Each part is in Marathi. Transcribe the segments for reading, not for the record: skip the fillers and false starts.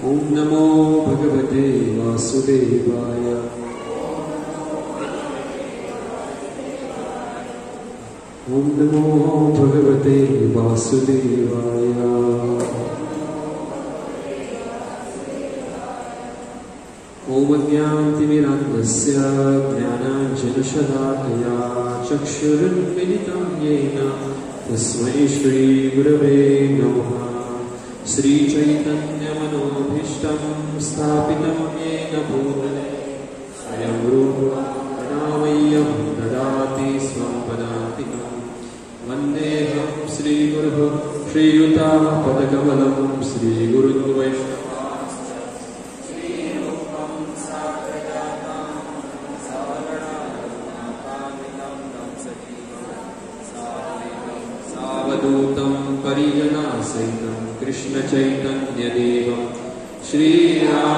ओम नमो भगवते वासुदेवाय। ओम नमो भगवते वासुदेवाय। ओम ज्ञानतिमिरान्धस्य ज्ञानाञ्जनशलाकया चक्षुरुन्मिलितं येन तस्मै श्रीगुरवे नमः। श्रीचैतन्यमनोभीष्टं स्थापितं येन भूतले स्वयं रूपं करुणामय्यं ददाति स्वं पदान्तिकं। वन्देऽहं श्रीगुरुः श्रीयुतापदकमलं श्रीगुरुन् वैष्णवांश्च सावधूतं परिजनासहितं कृष्णचैतन्यदेवं श्रीराधाकृष्णपादां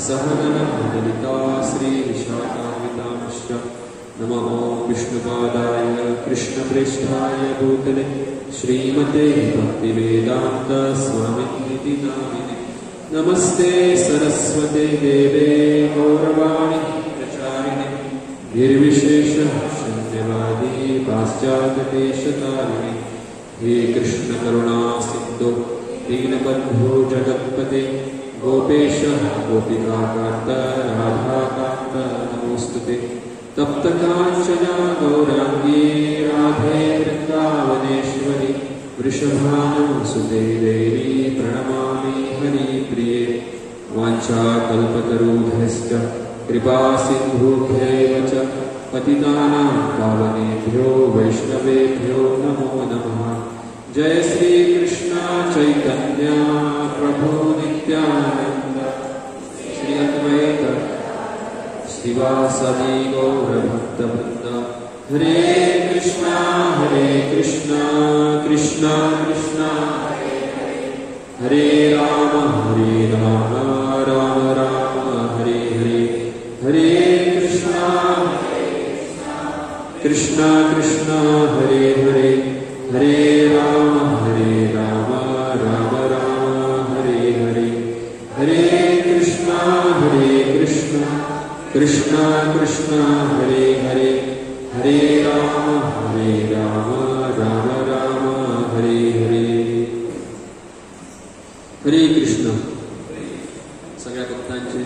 सहगणललिता श्रीविशाखान्वितांश्च। नमः विष्णुपादाय कृष्णप्रेष्ठाय भूतले श्रीमते भक्तिवेदान्त स्वामिनिति नामिने। नमस्ते सरस्वते देवे गौरवाणी प्रचारिणे निर्विशेष शून्यवादी पाश्चात्यदेशतारिणे। हे कृष्ण करुणा सिन्धो दीनबन्धो जगत्पते गोपेश गोपिकान्त राधाकान्त नमोस्तुते। तप्त कांचना गौरांगी राधे वृंदावनेश्वरी वृषभानुसुते देवी प्रणमामि हरिप्रिये। वाञ्छाकल्पतरुभ्यश्च कृपा सिन्धुभ्यैव च पतितानां पावनेभ्यो वैष्णवेभ्यो नमो नमः। जय श्री कृष्ण चैतन्य प्रभु नित्यानंद श्री अद्वैत श्रीवासदि गौरभक्तवृन्द। हरे कृष्णा कृष्णा कृष्णा हरे हरे, हरे राम राम राम हरे हरे। हरे कृष्णा कृष्णा कृष्णा हरे हरे, हरे राम राम राम हरे हरे। हरे कृष्णा कृष्णा कृष्णा हरे हरे, हरे राम राम राम हरे हरे। हरे कृष्ण। सगळ्या भक्तांचे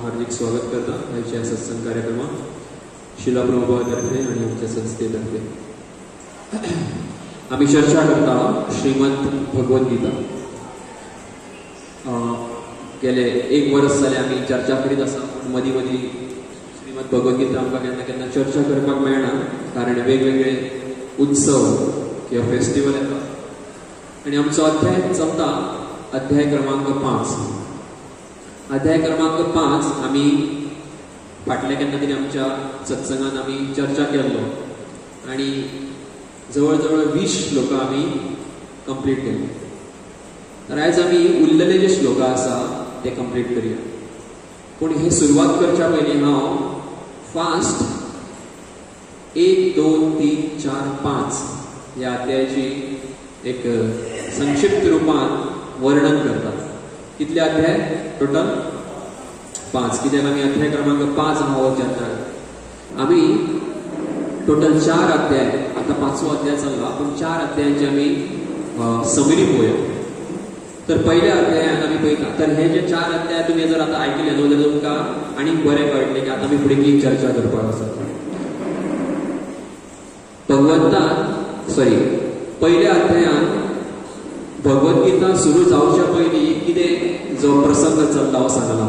हार्दिक स्वागत करता आजच्या सत्संग कार्यक्रमात शिला प्रभुपादातर्फे आणि आमच्या संस्थेतर्फे। आम्ही चर्चा करता श्रीमद भगवद्गीता। गेले एक वर्ष जाले आम्ही चर्चा करीत आसा, मदी मदी श्रीमद भगवद्गीता आमकां केन्ना केन्ना चर्चा करपाक मेळना, कारण वेगवेगळे उत्सव किंवा फेस्टिवल येता आणि आमचो अध्याय चलता अध्याय क्रमांक 5। अध्याय क्रमांक 5 आम्ही फाटल्या केन्ना तरी आमच्या सत्संगात आम्ही चर्चा केल्लो आणि जवळ जवळ 20 श्लोक आम्ही कंप्लीट केले। तर आज आम्ही उरलेले जे श्लोक आसा ते कंप्लीट करूया। पण हे सुरुवात करच्या पयलीं हांव फास्ट 1 2 3 4 5 या अध्यायाची एक संक्षिप्त रूपात वर्णन करता। कितले अध्याय टोटल? 5। कित्याक आमी अध्याय क्रमांक 5 हांव चर्चा आमी टोटल 4 अध्याय, आता 5वो अध्याय चल्ला, पण 4 अध्यायांची आमी समरी पळोवया। तर पहिल्या अध्यायात आमी पळयता, तर हे जे 4 अध्याय तुम्ही जर आता आयकले न्हू जाल्यार तुमकां आनीक बरें कळटलें की आता आमी फुडें कितें चर्चा करपाक आसा। पहिल्या अध्यायात भगवद्गीता सुरू जावच्या पयलीं कितें जो प्रसंग चल्ला हो सांगला।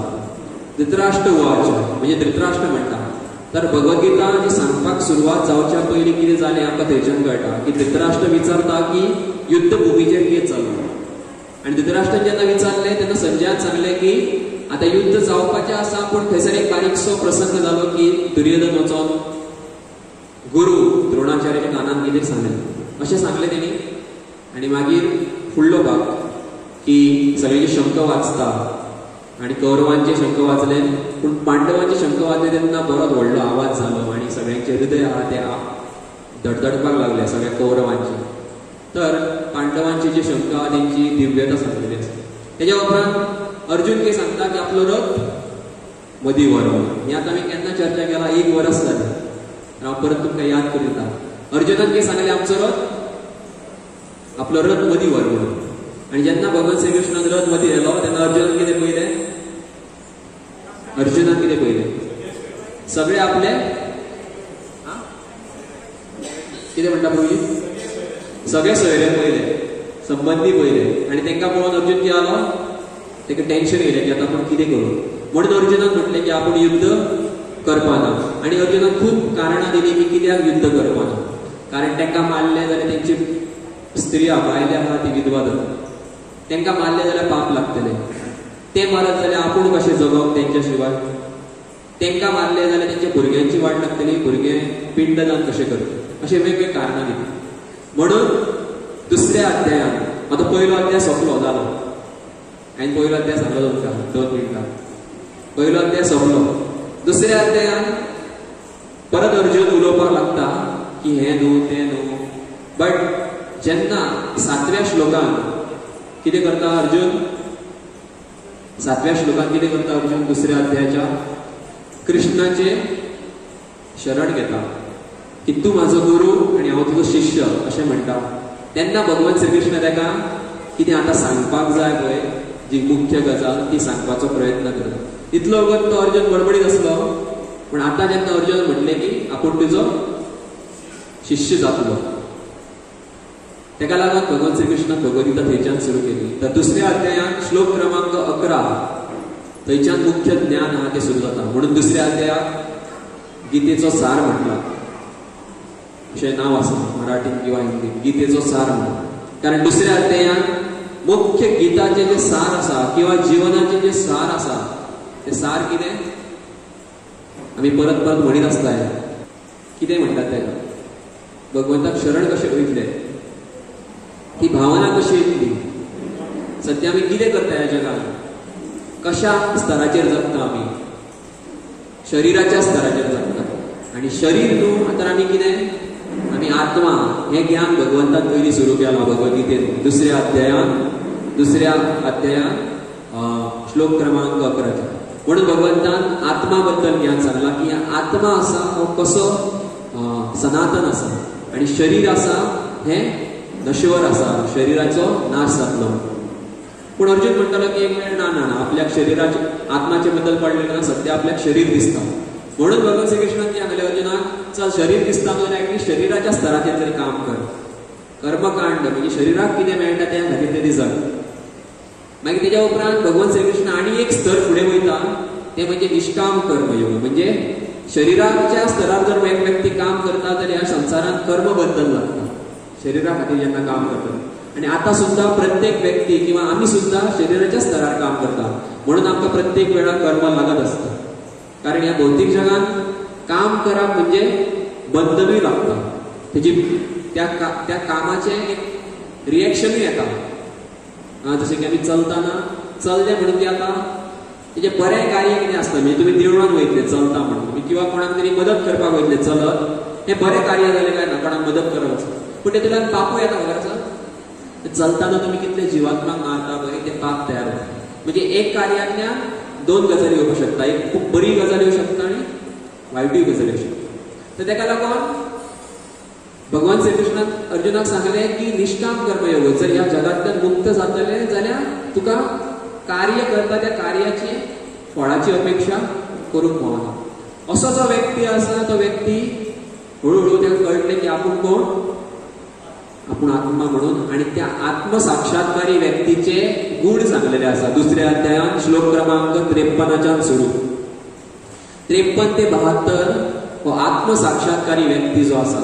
धृतराष्ट्र उवाच, म्हणजे धृतराष्ट्र म्हणटा, तर भगवद्गीता जी सांगपाक सुरवात जावच्या पयलीं कितें जालें आमकां थंयच्यान कळटा की धृतराष्ट्र विचारता की युद्ध भुमीचेर कितें चल्लां। आणि धृतराष्ट्रान जेन्ना विचारलें तेन्ना संजयान सांगलें की आता युद्ध जावपाचें आसा, पूण थंयसर एक बारीकसो प्रसंग जालो की दुर्योधन वचोन गुरु द्रोणाचार्याच्या कानान कितें सांगलें अशें सांगलें तेणी। आनी मागीर फुडलो भाग की सगळ्यांचे शंख वाचता आणि कौरवांचे शंख वाजले, पण पांडवांचे शंख वाजले तेन्ना बरोच व्हडलो आवाज जालो आणि सगळ्यांचे हृदय आहा ते धडधडपाक लागले सगळ्या कौरवांचे। तर पांडवांचे जे शंख आहा तेंची दिव्यता सांगलेली, तेज्या उपरांत अर्जुन कितें सांगता की आपलो रथ मदीं व्हरो. ही आतां आमी केन्ना चर्चा केला, 1 वर्स जालें. हांव परत तुमकां याद करिता. अर्जुनान कितें सांगलें, आमचो रथ आपलो रथ मदीं व्हर म्हणून. आनी जेन्ना भगवान श्री कृष्णान रथ मदीं व्हेलो तेन्ना अर्जुनान कितें पयलें, अर्जुनान कितें पयलें, सगळे आपले कितें म्हणटा पयलीं, सगळे सोयरे पयले, संबंधी पयले. आनी तांकां पळोवन अर्जुन कितें जालो, ताका टेन्शन येयलें की आतां आपूण कितें करूं. म्हणून अर्जुनान म्हटलें की आपूण युद्ध करपा ना. आनी अर्जुनान खूब कारणां दिलीं की कित्याक युद्ध करपा ना. कारण तांकां मारलें जाल्यार तेंची स्त्रिया बायले आहा ती विधवा जाता, तांकां मारलें जाल्यार पाप लागतलें. ते मारत जाल्यार आपूण कशें जगप तेंच्या शिवाय. तांकां मारलें जाल्यार तेंच्या भुरग्यांची वाट लागतली, भुरगे पिंडदान कशें करतले. अशें वेगवेगळे कारणां दिलीं. म्हणून दुसऱ्या अध्यायान आतां पयलो अध्याय सोंपलो जालो. हांवें पयलो अध्याय सांगलो तुमकां 2 मिनटां. पयलो अध्याय सोंपलो. दुसऱ्या अध्यायान परत अर्जुन उलोवपाक लागता की हें न्हू तें न्हू. बट जेन्ना 7व्या श्लोकान कितें करता अर्जुन, 7व्या श्लोकान कितें करता अर्जुन, दुसऱ्या अध्यायाच्या कृष्णाचे शरण घेता की तूं म्हाजो गुरू आनी हांव तुजो शिष्य अशें म्हणटा. तेन्ना भगवान श्री कृष्ण ताका कितें आतां सांगपाक जाय पळय, जी मुख्य गजाल ती सांगपाचो प्रयत्न करता. इतलो वगत तो अर्जुन बडबडीत आसलो. पूण आतां जेन्ना अर्जुन म्हटलें की आपूण तुजो शिष्य जातलो, तेका लागून भगवान श्री कृष्णान भगवद्गीता थंयच्यान सुरू केली. तर दुसऱ्या अध्यायान श्लोक क्रमांक 11 थंयच्यान मुख्य ज्ञान आहा तें सुरू जाता. म्हणून दुसऱ्या अध्यायाक गीतेचो सार म्हटला, अशें नांव आसा मराठीन किंवा हिंदीन, गीतेचो सार म्हणून. कारण दुसऱ्या अध्यायान मुख्य गीताचे जे सार आसा किंवा जिवनाचे जे सार आसा ते सार कितें आमी परत परत म्हणीत आसताय. कितें म्हणटात तेका, भगवंताक शरण कशें वयतले, ती भावना कशी येतली, सद्या आमी कितें करता ह्या जगान, कशा स्तराचेर जगता आमी, शरिराच्या स्तराचेर जगता. आनी शरीर न्हू तर आमी कितें, आमी आत्मा. हें ज्ञान भगवंतान पयलीं सुरू केलां भगवद्गीतेन दुसऱ्या अध्यायान श्लोक क्रमांक 11. म्हणून भगवंतान आत्मा बद्दल ज्ञान सांगला की आत्मा आसा हो कसो सनातन आसा आनी शरीर आसा हें नश्वर आसा, शरिराचो नाश जातलो. पूण अर्जुन म्हणटालो की एक वेळ ना ना ना, आपल्याक शरिराचे आत्माचे बद्दल पडलें ना, सद्या आपल्याक शरीर दिसता. म्हणून भगवान श्री कृष्णान कितें सांगलें अर्जुनाक, चल शरीर दिसता जाल्यार एटलीस्ट शरिराच्या स्तराचेर तरी काम कर. कर्मकांड म्हणजे शरिराक कितें मेळटा त्या खातीर तरी जग. मागीर तेज्या उपरांत भगवान श्री कृष्ण आनी एक स्तर फुडें वयता, तें म्हणजे निष्काम कर्मयोग. म्हणजे शरिराच्या स्तरार जर एक व्यक्ती काम करता जाल्यार ह्या संवसारांत कर्म बद्दल लागता, शरिरा खातीर जेन्ना काम करता. आनी आतां सुद्दां प्रत्येक व्यक्ती किंवा आमी सुद्दां शरिराच्या स्तरार काम करता. म्हणून आमकां प्रत्येक वेळार कर्म लागत आसता. कारण ह्या भौतीक जगान काम करप म्हणजे बंधनूय लागता, तेजी त्या कामाचें एक रिएक्शनूय येता. जशें की आमी चलताना चलले म्हणून ती आतां तेजे बरें कार्य कितें आसता, म्हणजे तुमी देवळान वयतले चलता म्हणून किंवा कोणाक तरी मदत करपाक वयतले चलत, हें बरें कार्य जालें काय ना, कोणाक मदत करप आसा. पूण तेतूंतल्यान पापूय येता खबर आसा. चलताना तुमी कितले जिवात्माक मारता पळय ते पाप तयार जाता. म्हणजे एक कार्यातल्यान 2 गजाली येवपाक शकता, एक खूब बरी गजाल येवं शकता आनी वायटूय गजाल येवं शकता. तर तेका लागून भगवान श्री कृष्णान अर्जुनाक सांगलें की निष्काम कर्मयोग, जर ह्या जगांतल्यान मुक्त जातले जाल्यार तुका कार्य करता त्या कार्याची फळाची अपेक्षा करूंक पावना. असो जो व्यक्ती आसा तो व्यक्ती हळूहळू ताका कळटलें की आपूण कोण, आपूण आत्मा म्हणून. आणि त्या आत्मसाक्षात्कारी व्यक्तीचे गुण सांगलेले आसा दुसऱ्या अध्यायान श्लोक क्रमांक 53 सुरू. 53 ते 72 हो आत्मसाक्षात्कारी व्यक्ती जो आसा,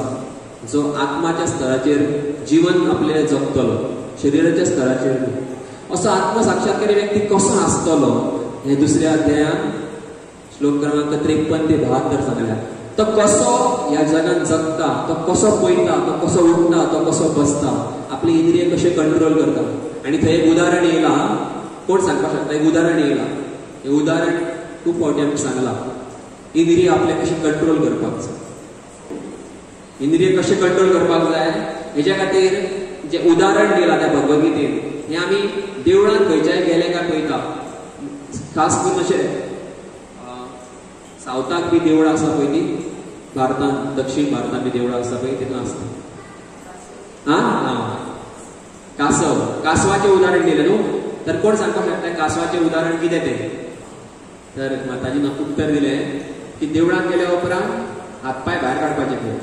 जो आत्माच्या स्तराचेर जीवन आपले जगतलो, शरिराच्या स्तराचेर न्हू. असो आत्मसाक्षात्कारी व्यक्ती कसो आसतलो हे दुसऱ्या अध्यायान श्लोक क्रमांक 53 ते 72 सांगल्या. तो कसो ह्या जगान जगता, तो कसो पळयता, तो कसो उठता, तो कसो बसता, आपली इंद्रिय कशे कंट्रोल करता. आणि थंय एक उदाहरण येयलां, कोण सांगपाक शकता, एक उदाहरण येयलां. हें उदाहरण खूब फावटी आमकां सांगलां. इंद्रिय आपले कशे कंट्रोल करपाक जाय, इंद्रिय कशे कंट्रोल करपाक जाय हेच्या खातीर जे उदाहरण दिलां त्या भगवद्गीतेन, हे आमी देवळान खंयच्याय गेले काय पळयता. खास करून अशें सावथाक बी देवळां आसा पळय ती, भारतांत दक्षिण भारतांत बी देवळां आसा पळय तितून आसता. कासव, कासवाचें उदाहरण दिलें न्हू. तर कोण सांगपाक शकता कासवाचें उदाहरण कितें तें? तर माताजीन उत्तर दिलें की देवळान गेल्या उपरांत हातपाय भायर काडपाचे पळय.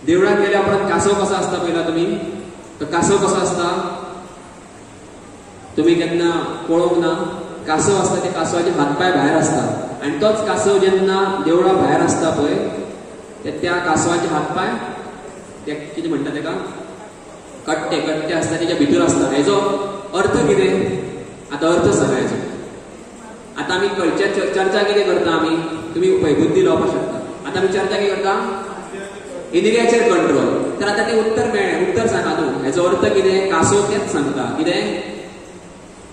देवळान गेल्या उपरांत कासव कसो आसता पळयला तुमी? तो कासव कसो आसता तुमी केन्ना पळोवंक ना? कासव आसता ते कासवाचे हातपाय भायर आसता आनी तोच कासव जेन्ना देवळा भायर आसता पळय त्या कासवाचे हातपाय ते कितें म्हणटा तेका कट्टे कट्टे आसता तेच्या भितर आसता. हेजो अर्थ कितें? आतां अर्थ सांगा हेजो. आतां आमी चर्चा कितें करता आमी? तुमी पळय बुद्धी लावपाक शकता. आतां आमी चर्चा कितें करता? इंद्रियाचेर कंट्रोल. तर आतां तें उत्तर मेळ्ळें. उत्तर सांगा न्हू. हेजो अर्थ कितें? कासव तेच सांगता. कितें?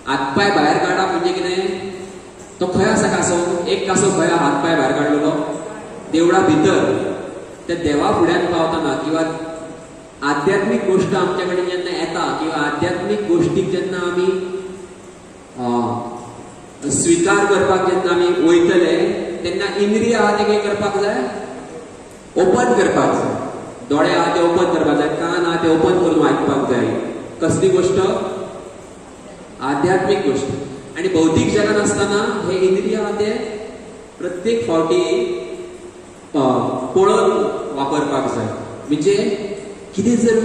हातपाय भायर काडप म्हणजे कितें? तो खंय आसा कासव? एक कासव खंय हातपाय भायर काडलेलो? देवळा भितर. त्या देवा फुड्यान पावतना किंवा आध्यात्मीक गोष्ट आमच्या कडेन जेन्ना येता किंवा आध्यात्मीक गोष्टीक जेन्ना आमी स्विकार करपाक जेन्ना आमी वयतले तेन्ना इंद्रिय आहा ते कितें करपाक जाय? ओपन करपाक जाय. दोळे आहा ते ओपन करपाक जाय. कान आहा ते ओपन करून आयकपाक जाय. कसली गोष्ट? आध्यात्मिक गोष्ट. आणि भौतिक जगान आसतना हे इंद्रिय आहा ते प्रत्येक फावटी पळोवन वापरपाक जाय. म्हणजे कितें जर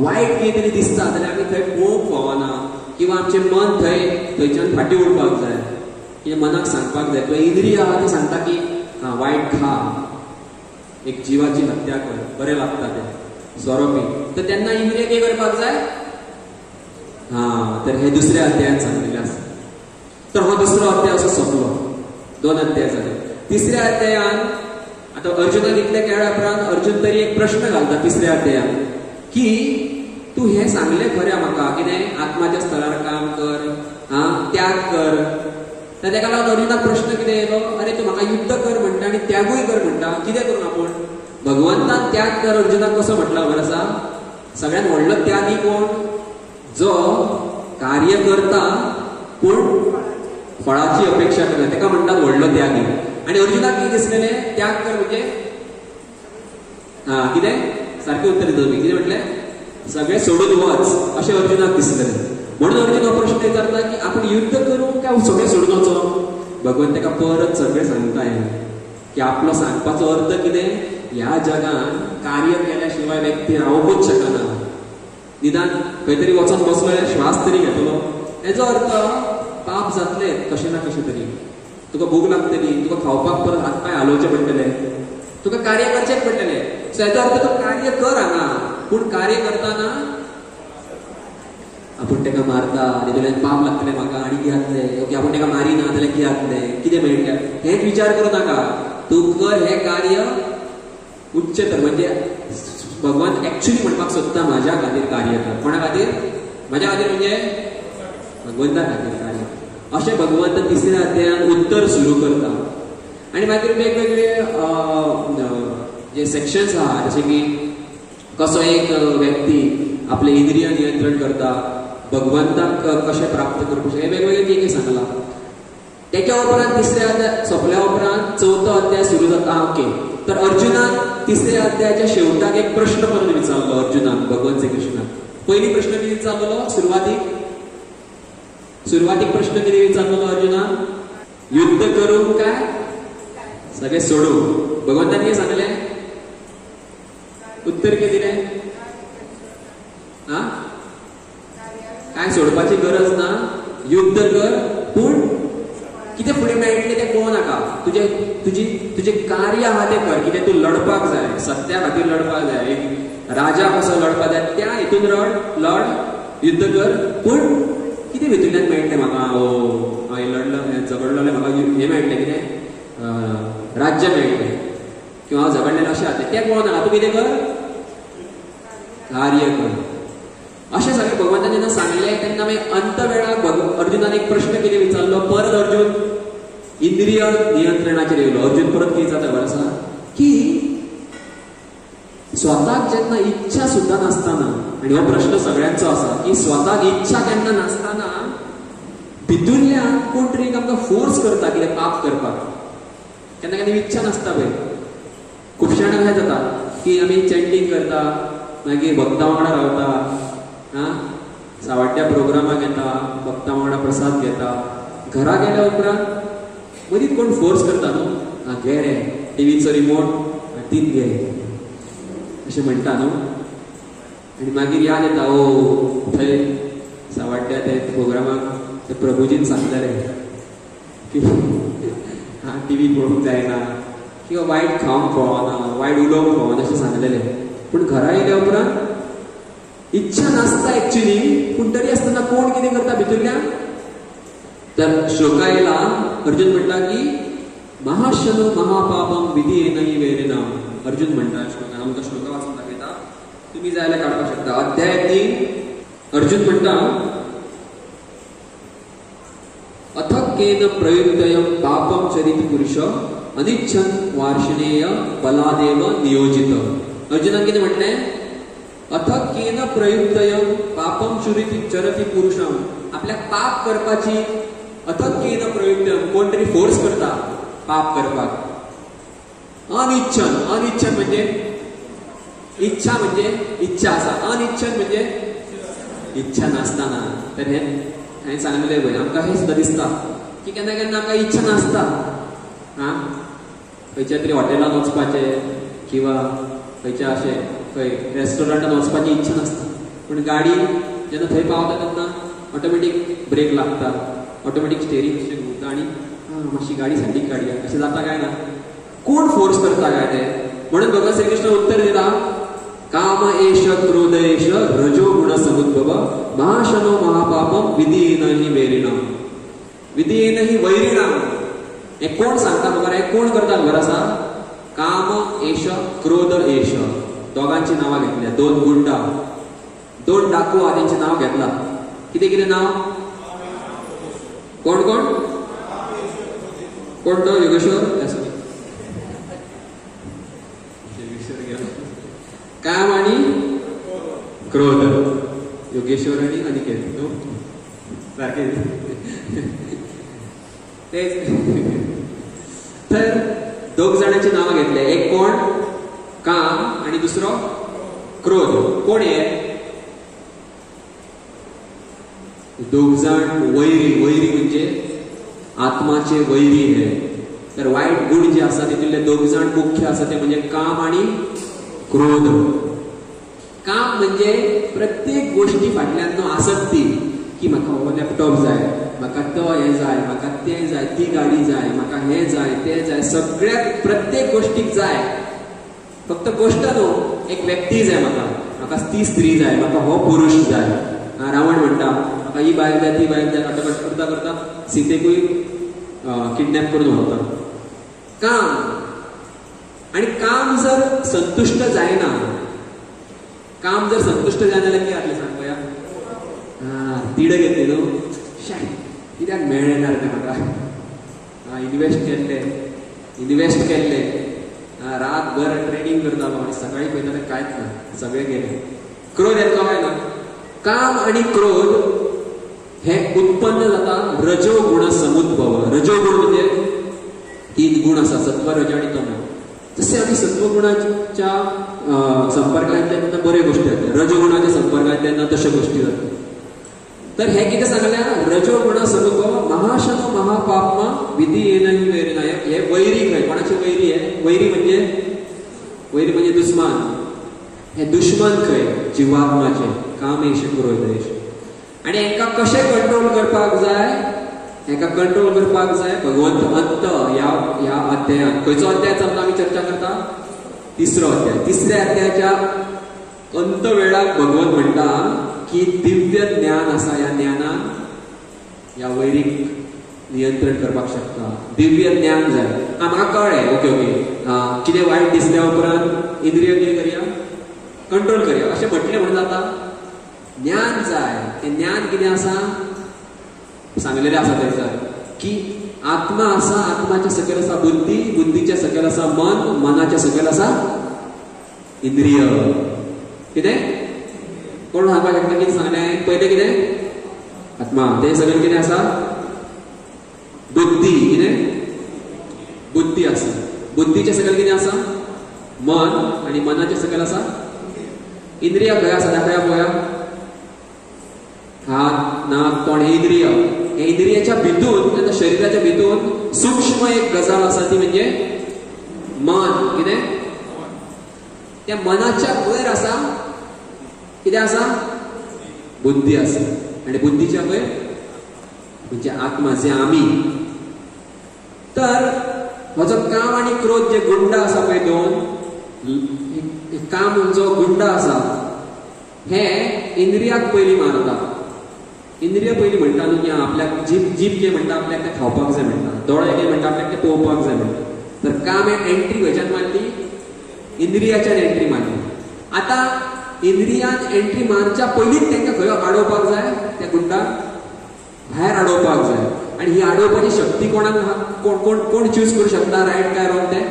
वायट कितें तरी दिसता जाल्यार आमी थंय पळोवंक फावना किंवा आमचें मन थंयच्यान फाटीं उरपाक जाय. कितें मनाक सांगपाक जाय किंवा इंद्रिय आहा ते सांगता की वायट खा, एक जिवाची हत्या कर, बरें लागता तें सोरो पी. तर तेन्ना इंद्रिय कितें करपाक जाय? तर हे दुसऱ्या अध्यायात सांगिल्लें आसा. तर हो दुसरो अध्याय असो सोंपलो. 2 अध्याय जाले. तिसऱ्या अध्यायान आतां अर्जुनान इतले केल्या उपरांत अर्जुन तरी एक प्रश्न घालता तिसऱ्या अध्यायान की तू हे सांगलें खरें म्हाका कितें आत्माच्या स्तरार काम कर, त्याग कर. तर तेका लागून अर्जुनाक प्रश्न कितें येयलो? अरे तू म्हाका युद्ध कर म्हणटा आनी त्यागूय कर म्हणटा, कितें करूं आपूण? भगवंतान त्याग कर अर्जुनाक कसो म्हटला खबर आसा? सगळ्यात व्हडलो त्यागी कोण? जो कार्य करता पूण फळाची अपेक्षा करता तेका म्हणटात व्हडलो त्यागी. आणि अर्जुनाक कितें दिसलेलें? त्याग कर म्हणजे कितें? सारकें उत्तर दिता तुमी. कितें म्हटलें? सगळें सोडून वच अशें अर्जुनाक दिसलेलें. म्हणून अर्जुन हो प्रश्न विचारता की आपण युद्ध करूं काय सगळें सोडून वचो? भगवंत तेका परत सगळें सांगता की आपलो सांगपाचो अर्थ कितें? ह्या जगान कार्य केल्या शिवाय व्यक्ती रावूंकूच शकना. निदान खंय तरी वचून बसलो जाल्यार श्वास तरी घेतलो. हेजो अर्थ पाप जातले कशें ना कशें तरी. तुका भूक लागतली, तुका खावपाक परत हातपाय हालोवचे पडटले, तुका कार्य करचेच पडटले. सो हेजो अर्थ तूं कार्य कर हांगा, पूण कार्य करताना आपूण तेका मारता तेतूंतल्यान पाप लागतले म्हाका आनी कितें जातलें? ओके आपूण तेका मारिना जाल्यार कितें जातलें? कितें मेळटलें? हेच विचार करूं नाका. तूं कर हें कार्य उच्चतर म्हणजे भगवान एक्चुअली म्हणपाक सोदता म्हाज्या खातीर कार्य कर. कोणा खातीर? म्हाज्या खातीर म्हणजे भगवंता खातीर कार्य. अशें भगवंत तिसऱ्या अध्यायान उत्तर सुरू करता. आनी मागीर वेगवेगळे जे सेक्शन्स आहा जशें की कसो एक व्यक्ती आपले इंद्रिय नियंत्रण करता, भगवंताक कशें प्राप्त करपाक हे वेगवेगळे कितें सांगलां. तेच्या उपरांत तिसऱ्या अध्याय सोंपल्या उपरांत चवथो अध्याय सुरू जाता. ओके. तर अर्जुनान तिसऱ्या अध्यायाच्या शेवटाक एक प्रश्न परत विचारलो अर्जुनाक भगवान श्री कृष्णाक. पयली प्रश्न कितें विचारलो? सुरवातीक प्रश्न कितें विचारलो अर्जुनान? युद्ध करूं काय सगळें सोडूं? भगवंतान कितें सांगलें? उत्तर कितें दिलें? काय सोडपाची गरज ना, युद्ध कर, पूण कितें फुडें मेळटलें तें पळोवं नाका. तुजें कार्य आहा तें कर. कितें तूं लडपाक जाय, सत्या खातीर लडपाक जाय, एक राजा कसो लडपाक जाय त्या हितून लड, युद्ध कर, पूण कितें भितूंतल्यान मेळटलें म्हाका? हांवें लडलो झगडलो जाल्यार म्हाका हें मेळटलें, कितें राज्य मेळटलें किंवा हांव झगडलें अशें जातलें तें पळोवं नाका. तूं कितें कर? कार्य कर. अशें सगळें भगवंतान जेन्ना सांगलें तेन्ना मागीर अंत वेळाक अर्जुनान एक प्रश्न कितें विचारलो? परत अर्जुन इंद्रिय नियंत्रणाचेर येयलो. अर्जुन परत कितें जाता खबर आसा की स्वताक जेन्ना इच्छा सुद्दां नासतना आणि हो प्रश्न सगळ्यांचो असा की स्वताक इच्छा केन्ना नासतना भितूरल्यान कोण तरी आमकां फोर्स करता कितें पाप करपाक. केन्ना केन्ना इच्छा नासता पळय. खुबशे जाणांक काय जाता की आमी चॅन्टिंग करता, मागीर भक्तां वांगडा रावता, सावड्ड्या प्रोग्रामाक येता, भक्तां वांगडा प्रसाद घेता, घरा गेल्या उपरांत मदींच कोण फोर्स करता न्हू, घे रे टीव्हीचो रिमोट तीच घे अशें म्हणटा न्हू. आनी मागीर याद येता ओ थंय सावड्ड्या ते प्रोग्रामाक ते प्रभुजीन सांगलेले की टीव्ही पळोवंक जायना किंवा वायट खावंक फावना, वायट उलोवंक फावना अशें सांगलेले. पूण घरा येयल्या उपरांत इच्छा नासता एक्च्युली, पूण तरी आसतना कोण कितें करता भितूरल्यान. तर श्लोका येयला, अर्जुन म्हणटा की महाशनो महापापम विधियेनहि वैरिणाम. अर्जुन म्हणटा श्लोका, आमकां श्लोका वाचून दाखयता, तुम्ही जाय जाल्यार काडपाक शकता. अध्याय 3 अर्जुन म्हणटा अथक्केन प्रयुक्तयं पापं चरिति पुरुष अनिच्छन वार्षणेय बलादेव नियोजित. अर्जुनान कितें म्हटलें, अथक्केन प्रयुक्तयं पापं चरति पुरुषम. आपल्याक पाप करपाची अथक्केन प्रयुक्तयं कोण तरी फोर्स करता पाप करपाक. अनिच्छन, अनिच्छन म्हणजे इच्छा, म्हणजे इच्छा आसा, अनिच्छन म्हणजे इच्छा नासतना. तर हे सांगलेले पळय, आमकां हे सुद्दां दिसता की केन्ना केन्ना आमकां इच्छा नासता खंयच्या तरी हॉटेलान वचपाचें किंवा खंयच्या अशें खंय रेस्टॉरंटान वचपाची इच्छा नासता, पूण गाडी जेन्ना थंय पावता तेन्ना ऑटोमॅटीक ब्रेक लागता, ऑटोमॅटीक स्टेरींग अशें घुंवता आनी मातशी गाडी सायडीक काडया अशें जाता काय ना. कोण फोर्स करता काय ते. म्हणून भगवान श्रीकृष्ण उत्तर दिता काम एष क्रोध एष रजो गुण समुद्भव महाशनो महापापम विधियेनहि वैरिणाम. विधियेनहि वैरिणाम हे कोण सांगता खबर आहे, कोण करता खबर आसा. काम एष क्रोध एष दोगांची नावां घेतल्या. दोन गुंडा, दोन डाकू आहा तेंची नांव घेतला. कितें कितें नांव, कोण कोण कोण तो योगेश्वर काम आणि क्रोध. योगेश्वर आणि अनिकेत सारखे तेच. तर दोग जाणांची नावं घेतले. एक कोण काम आणि दुसरो क्रोध. कोण आहे दोग जाण वैरी. वैरी म्हणजे आत्माचे वैरी हे. तर वाईट गुण जे आसा तितूंतले दोग जाण मुख्य आसा ते म्हणजे काम आणि क्रोध. काम म्हणजे प्रत्येक गोष्टी फाटल्यान न्हू आसक्ती की म्हाका हो लॅपटॉप जाय, म्हाका तो हे जाय, म्हाका तें जाय, ती गाडी जाय, म्हाका हे जाय ते जाय, सगळ्याक प्रत्येक गोष्टीक जाय. फक्त गोष्ट न्हू, एक व्यक्ती जाय, म्हाका ती स्त्री जाय, म्हाका हो पुरुष जाय. रावण म्हणटा म्हाका ही बायल जाय, ती बायल जाय, करता करता सीतेकूय किडनॅप करून व्हरता. काम. आणि काम जर संतुष्ट जायना, काम जर संतुष्ट जायना जाल्यार कितें जातलें सांग पळया. तिडक येतली न्हू, कित्याक मेळ्ळें ना रे म्हाका. इन्वेस्ट केल्ले रातभर ट्रेनिंग करतालो आनी सकाळी पळयता तें कांयच ना, सगळें गेलें. क्रोध येतलो काय ना. काम आणि क्रोध हे उत्पन्न जाता रजो गुण समुद्भव. रजो गुण म्हणजे 3 गुण आसा, सत्व रज आणि तम. तसे आम्ही सत्वगुणाच्या संपर्कात तेन्ना बऱ्यो गोष्टी जातात, रजोगुणाच्या संपर्कात तेन्ना तशा गोष्टी जातात. तर हे कितें सांगल्या, रजोगुण समुद्भव महाशनो महापापमा विधियेनहि वैरिणाम. हे वैरी खंय, कोणाचे वैरी आहे. वैरी म्हणजे दुश्मन. हे दुश्मन खंय, जिवात्माचे. कामेश क्रोधेश. आणि हेका कशें कंट्रोल करपाक जाय, हेका कंट्रोल करपाक जाय भगवंत अंत ह्या अध्यायात. खंयचो अध्याय चलता आमी चर्चा करता, 3रो अध्याय. 3ऱ्या अध्यायाच्या अंत वेळाक भगवंत म्हणटा की दिव्य ज्ञान आसा, ह्या ज्ञानान ह्या वैरीक नियंत्रण करपाक शकता. दिव्य ज्ञान जाय. म्हाका कळ्ळें, ओके कितें वायट दिसल्या उपरांत इंद्रिय कितें करया, कंट्रोल करया अशें म्हटलें म्हणून जाता. ज्ञान जाय. तें ज्ञान कितें आसा सांगलेले आसा थंयसर की आत्मा आसा, आत्माच्या सकयल आसा बुद्धी, बुद्धीच्या सकयल आसा मन, मनाच्या सकयल आसा इंद्रिय. कितें कोण सांगपाक शकता कितें सांगलें पयलें कितें आत्मा ते सगळें कितें आसा बुद्धी कितें बुद्धी आसा बुद्धीचे सकयल कितें आसा मन आणि मनाचे सकयल आसा इंद्रिया खंय आसा दाखया पळोवया हात नाक तोंड हे इंद्रिय हे इंद्रियाच्या भितून आता शरीराच्या भितून सूक्ष्म एक गजाल आसा ती म्हणजे मन कितें त्या मनाच्या वयर आसा कितें आसा बुद्धी आसा आणि बुद्धीच्या वयर म्हणजे आत्मा जे आमी तर म्हजो काम आणि क्रोध जे गुंड आसा पळय दोन काम जो गुंड आसा हे इंद्रियाक पयलीं मारता इंद्रिय पयलीं म्हणटा न्हू की आपल्याक जीभ जे म्हणटा आपल्याक ते खावपाक जाय म्हणटा दोळे जे म्हणटा आपल्याक ते पळोवपाक जाय म्हणटा तर काम एंट्री खंयच्यान मारली इंद्रियाच्यान एंट्री मारली आतां इंद्रियान एंट्री मारच्या पयलींच तांकां खंय आडोवपाक जाय त्या गुंडाक भायर आडोवपाक जाय आणि ही आडोवपाची शक्ती कोणाक कोण चूज करू शकता रायट काय रॉंग ते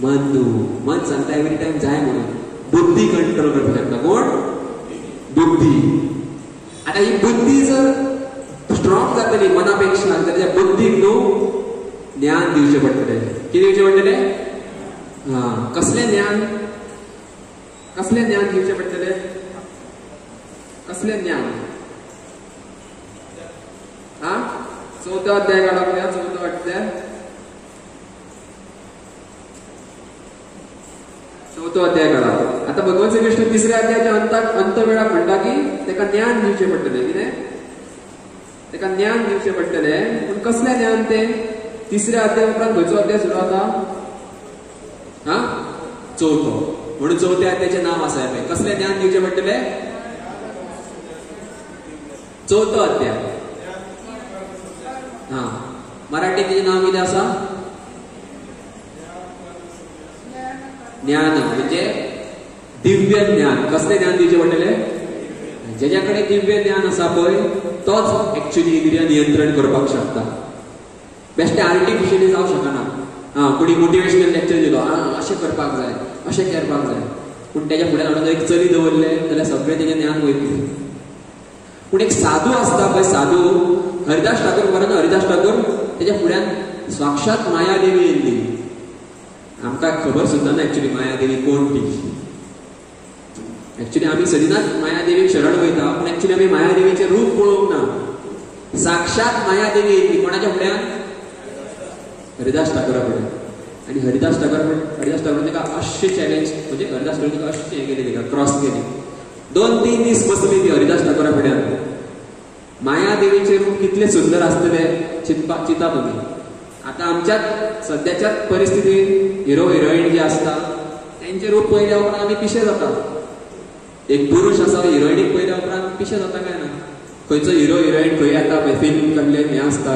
मन सांगता एवरी टाइम जाय म्हणून बुद्धी कंट्रोल करपाक शकता कोण बुद्धी आता ही बुद्धी जर स्ट्रॉंग जातली मनापेक्षा तर त्या बुद्धीक न्हू ज्ञान दिवचे पडटले कितें दिवचे पडटले कसले ज्ञान दिवचे पडटले कसले ज्ञान चौथो अध्याय काढा द्या चौथो अध्याय काढा आता भगवान श्री कृष्ण तिसऱ्या अध्यायाच्या अंत वेळाक म्हणटा की तेका ज्ञान दिवचे पडटले कितें तेका ज्ञान दिवचे पडटले पूण कसले ज्ञान ते तिसऱ्या अध्याय उपरांत खंयचो अध्याय सुरू जाता चौथो म्हणून चौथ्या अध्यायाचे नाव आसा कसले ज्ञान दिवचे पडटले चौथो अध्याय मराठीत तेजे नाव कितें आसा ज्ञान म्हणजे दिव्य ज्ञान कसले ज्ञान दिवचे पडटले जेच्या कडेन दिव्य ज्ञान आसा पळय तोच एक्चुअली इंद्रिय नियंत्रण करपाक शकता बेश्टे आर्टिफिशियली जावं शकना कोणी मोटिवेशनल लेक्चर दिलो अशें करपाक जाय अशें करपाक जाय पूण तेच्या फुड्यान हाडून एक चली दवरले जाल्यार सगळें तेजें ज्ञान वयतलें पूण एक साधू आसता पळय साधू हरिदास ठाकूर बरो हरिदास ठाकूर तेच्या फुड्यान साक्षात मायादेवी येयल्ली आमकां खबर सुद्दां ना एक्चुअली मायादेवी कोण ती एक्चुअली आमी सदिनाच मायादेवीक शरण वयता पूण एक्चुअली आमी मायादेवीचें रूप पळोवंक ना साक्षात मायादेवी येयल्ली कोणाच्या फुड्यान हरिदास ठाकूरा फुड्यान आनी हरिदास ठाकूर तेका अशें चॅलेंज म्हणजे हरिदास ठाकूर तेका अशें हें केलें तेका क्रॉस केली 2-3 दीस बसली ती हरिदास ठाकूरा फुड्यान मायादेवीचें रूप कितलें सुंदर आसतलें चिंता तुमी आता आमच्यात सध्याच्या परिस्थितीत हिरो हिरोईन जे असता त्यांचे रूप पयल्या उपरांत आमी पिशे जाता एक पुरुष आसा हिरोईनीक पयल्या उपरांत पिशे जाता काय ना खंयचो हिरो हिरोईन खंय येता पळय फिल्म कडले हें आसता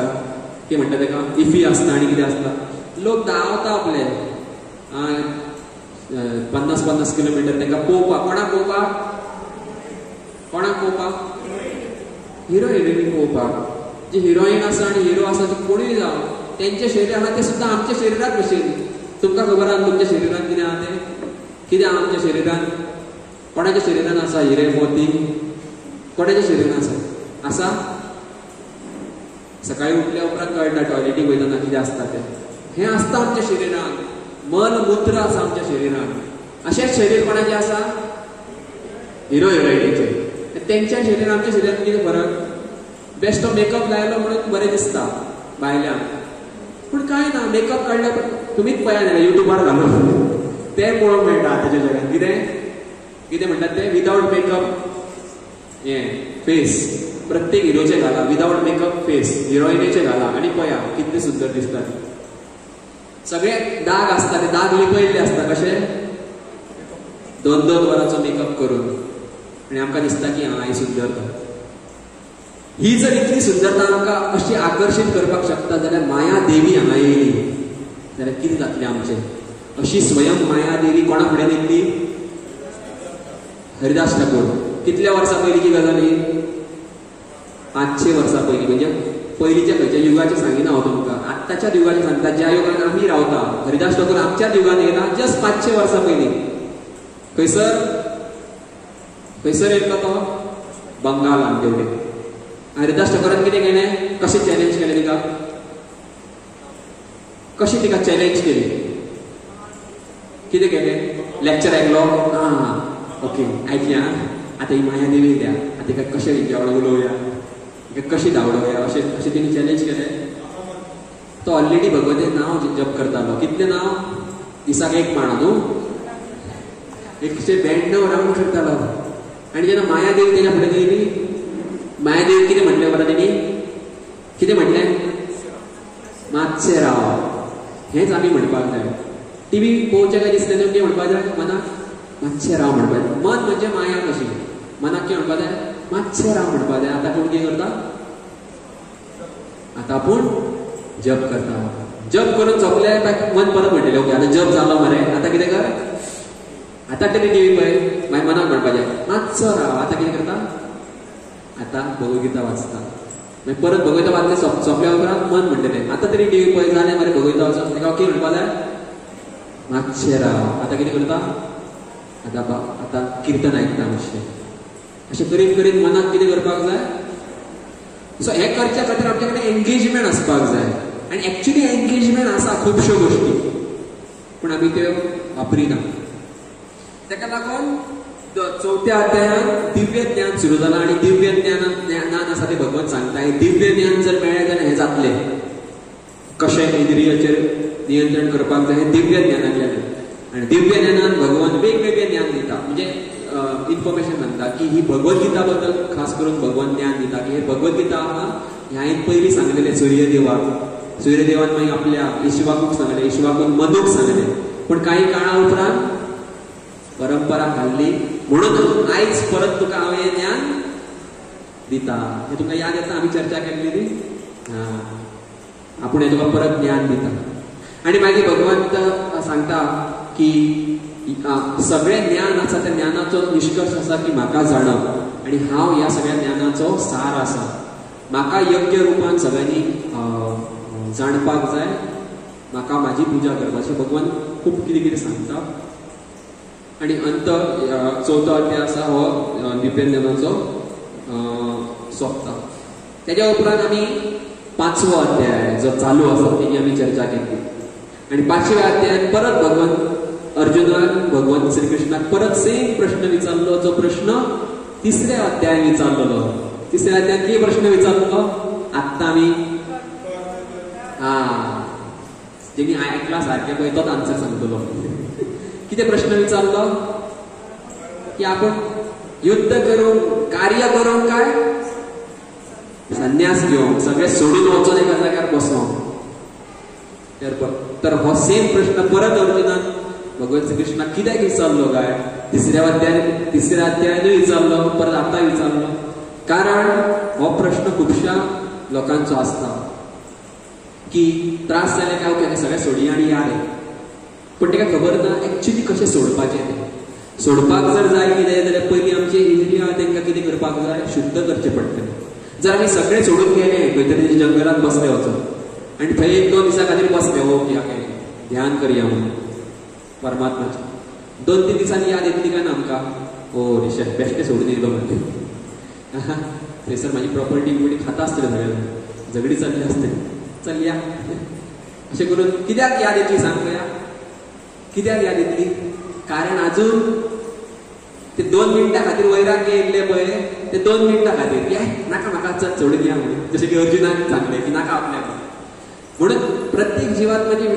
कितें म्हणटा तेका इफी आसता आनी कितें आसता लोक धांवता आपले 50-50 किलोमिटर तांकां पळोवपाक कोणाक पळोवपाक हिरो हिरोईनीक पळोवपाक जी हिरोईन आसा आनी हिरो आसा ती कोणूय जावं त्यांचे शरीर आहा ते सुद्दां आमच्या शरिराक भशेन तुमकां खबर आहा तुमच्या शरिरान कितें आहा ते कितें आहा आमच्या शरिरान कोणाच्या शरिरान आसा हिरे मोती कोणाच्या शरिरान आसा सकाळी उठल्या उपरांत कळटा टॉयलेटीक वयतना कितें आसता तें हें आसता आमच्या शरिरान मल मूत्र आसा आमच्या शरिरान अशेंच शरीर कोणाचें आसा हिरो हिरोईनीचें तेंच्या शरीर आमच्या शरिरान कितें फरक बेश्टो मेकअप लायलो म्हणून बरें दिसता भायल्यान पूण कांय ना मेकअप काडल्या तुमीच पळया जाल्यार युट्यूबार घालून तें पळोवंक मेळटा आतांच्या जगान कितें म्हणटात ते विदाउट मेकअप फेस प्रत्येक हिरोचे घाला विदाउट मेकअप फेस हिरोईनीचे घाला आनी पळया कितले सुंदर दिसता सगळे दाग आसता ते दाग लिपयल्ले आसता कशे 2-2 वरांचो मेकअप करून आनी आमकां दिसता की ही सुंदरता ही जर इतली सुंदरता आमकां अशी आकर्षित करपाक शकता जाल्यार माया देवी हांगा येयली जाल्यार कितें जातलें आमचें अशी स्वयं माया देवी कोणा फुड्यान येयल्ली हरिदास ठाकूर कितल्या वर्सां पयलींची गजाल ही 500 वर्सां पयलीं म्हणजे पयलींच्या खंयच्या युगाचें सांगिना हांव तुमकां आत्ताच्या युगाचें सांगता ज्या युगान आमी रावता हरिदास ठाकूर आमच्याच युगान येयला जस्ट 500 वर्सां पयलीं खंयसर खंयसर येयलो तो बंगालान देवले. हरिदास ठाकोरान कितें केलें, कशें चॅलेंज केलें तिका, कशी तिका चॅलेंज केली, कितें केलें, लेक्चर आयकलो, ओके आयकया, आतां ही माया देवी द्या, आतां तिका कशें हिच्या वांगडा उलोवया, तिका कशी धांवडोवया, अशें तिणी चॅलेंज केलें. तो ऑलरेडी भगवंताचें नांव जप करतालो. कितलें नांव, दिसाक एक माणा न्हू, 192 रावंड करतालो. आनी जेन्ना माया देवी तेच्या फुडें गेली, माया देवी कितें म्हटलें बरं तेणी, कितें म्हटलें, मातशें राव. हेंच आमी म्हणपाक जाय. टीव्ही पळोवचें काय दिसलें न्हू, कितें म्हणपाक जाय मनाक, मातशें राव म्हणपाक जाय. मन म्हणजे माया कशी, मनाक कितें म्हणपाक जाय, मातशें राव म्हणपाक जाय. आतां कोण कितें करता, आतां आपूण जप करता. जप करून सोंपले मन परत म्हणटलें ओके आतां जप जालो मरे, आतां कितें कर, आतां तरी टीव्ही पळय. मागीर मनाक म्हणपाचें मातसो राव. आतां कितें करता, आतां भगवद्गीता वाचता. मागीर परत भगवद्गीता वाचलें सोंपल्या उपरांत मन म्हणटलें आतां तरी टीव्ही पळय जालें मरे भगवद्गीता वाचप. ताका ओके म्हणपाक जाय, मातशें राव. आतां कितें करता, आतां किर्तन आयकता मातशें. अशें करीत करीत मनाक कितें करपाक जाय. सो हें करच्या खातीर आमचे कडेन एंगेजमेंट आसपाक जाय. आनी एक्चुली एंगेजमेंट आसा खुबश्यो गोश्टी, पूण आमी त्यो वापरिना. ताका लागून 4थ्या अध्यायांत दिव्य ज्ञान सुरू जालां. आनी दिव्य ज्ञान आसा तें भगवंत सांगता. हें दिव्य ज्ञान जर मेळ्ळें जाल्यार हें जातलें. कशें इंद्रियाचेर नियंत्रण करपाक जाय हें दिव्य ज्ञानांतल्यान. आनी दिव्य ज्ञानान भगवंत वेगवेगळें ज्ञान दिता. म्हणजे इन्फॉर्मेशन सांगता की ही भगवद्गीता बद्दल खास करून भगवंत ज्ञान दिता की हे भगवद्गीता आहा हें हांवें पयलीं सांगलेलें सूर्यदेवाक. सूर्यदेवान मागीर आपल्या इश्वाकूक सांगलें, इश्वाकून मधूक सांगलें. पूण कांय काळा उपरांत परंपरा घाल्ली म्हणून आयज परत तुका हांव हें ज्ञान दिता. हें तुका याद येता, आमी चर्चा केल्ली. आपूण हें तुका परत ज्ञान दिता. आनी मागीर भगवंत सांगता की सगळें ज्ञान आसा त्या ज्ञानाचो निष्कर्श आसा की म्हाका जाणप. आनी हांव ह्या सगळ्या ज्ञानाचो सार आसा. म्हाका योग्य रुपान सगळ्यांनी जाणपाक जाय. म्हाका म्हाजी पुजा करपाची. भगवान खूब कितें कितें सांगता. आनी अंत 4थो अध्याय आसा हो दिव्य ज्ञानाचो सोंपता. तेज्या उपरांत आमी 5वो अध्याय जो चालू आसा तेजी आमी चर्चा केली. आनी 5व्या अध्यायात परत अर्जुनान भगवंत श्री कृष्णाक परत सेम प्रश्न विचारलो, जो प्रश्न 3ऱ्या अध्यायात विचारलेलो. 3ऱ्या अध्यायात कितें प्रश्न विचारलो, आत्तां आमी जेणी आयकला सारकें पळय तोच आन्सर सांगतलो. कितें प्रश्न विचारलो की आपूण युद्ध करूंक, कार्य करूंक काय संन्यास घेवंक, सगळें सोडून वचून एका जाग्यार बसोंक. तर हो सेम प्रश्न परत अर्जुनान भगवंत श्री कृष्णाक कित्याक विचारलो काय 3ऱ्या अध्यायानूय विचारलो, परत आतां विचारलो. कारण हो प्रश्न खुबश्या लोकांचो आसता की त्रास जाले काय ओके सगळें सोडया आनी या रे. पूण ताका खबर ना एक्चुली कशें सोडपाचें तें. सोडपाक जर जाय कितें जाल्यार पयलीं आमचे इंद्रिया तांकां कितें करपाक जाय, शुद्ध करचें पडटलें. जर आमी सगळें सोडून गेले खंय तरी जंगलात बसले वचून आनी थंय 1-2 दिसां खातीर बसले ओके ध्यान करया म्हणून परमात्माचें, 2-3 दिसांनी याद येतली काय ना आमकां, ओ रिशा बेश्टें सोडून येयलो म्हणजे थंयसर म्हाजी प्रॉपर्टी बिपर्टी खाता आसतलें सगळें, झगडी चल्ली आसतली, चल या अशें करून. कित्याक याद येतली सांग पळया, कित्याक याद येतली? कारण आजून ते 2 मिनटां खातीर वैराग्य येयल्ले पळय ते 2 मिनटां खातीर नाका म्हाका चल सोडून या म्हणून, जशें की अर्जुनान सांगलें की नाका आपल्याक. म्हणून प्रत्येक जिवात्म्याची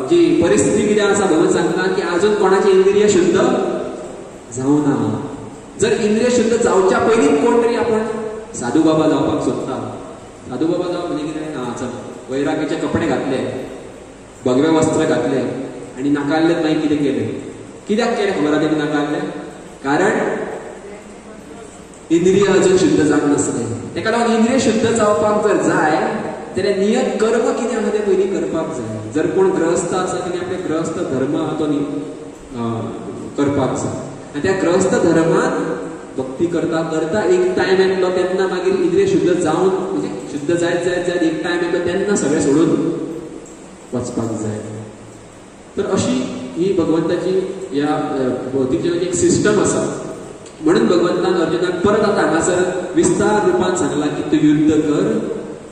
जी परिस्थिती कितें आसा भगवंत सांगता की आजून कोणाची इंद्रिय शुद्ध जावं ना. जर इंद्रिय शुद्ध जावच्या पयलींच कोण तरी आपण साधू बाबा जावपाक सोदता. साधू बाबा जावप म्हणजे कितें, चल वैराग्याचे कपडे घातले, भगवे वस्त्र घातले आनी नाकाल्लेच मागीर कितें केलें. कित्याक केलें खबर आसा तेणी नाकाल्लें? कारण इंद्रिय अजून शुद्ध जावंक नासलें. ताका लागून इंद्रिय शुद्ध जावपाक जर जाय जाल्यार नियत कर्म कितें आसा तें पयलीं करपाक जाय. जर कोण ग्रहस्थ आसा तेणी आपले ग्रहस्थ धर्म आहा तो करपाक जाय. आनी त्या ग्रहस्थ धर्मान भक्ती करता करता एक टायम येतलो तेन्ना मागीर इंद्रिय शुद्ध जावन म्हणजे शुद्ध जायत जायत जायत एक टायम येतलो तेन्ना सगळें सोडून वचपाक जाय. तर अशी ही भगवंताची ह्या भौतीक जगाची एक सिस्टम आसा म्हणून भगवंतान अर्जुनाक परत आता हांगासर विस्तार रुपान सांगला की तू युद्ध कर,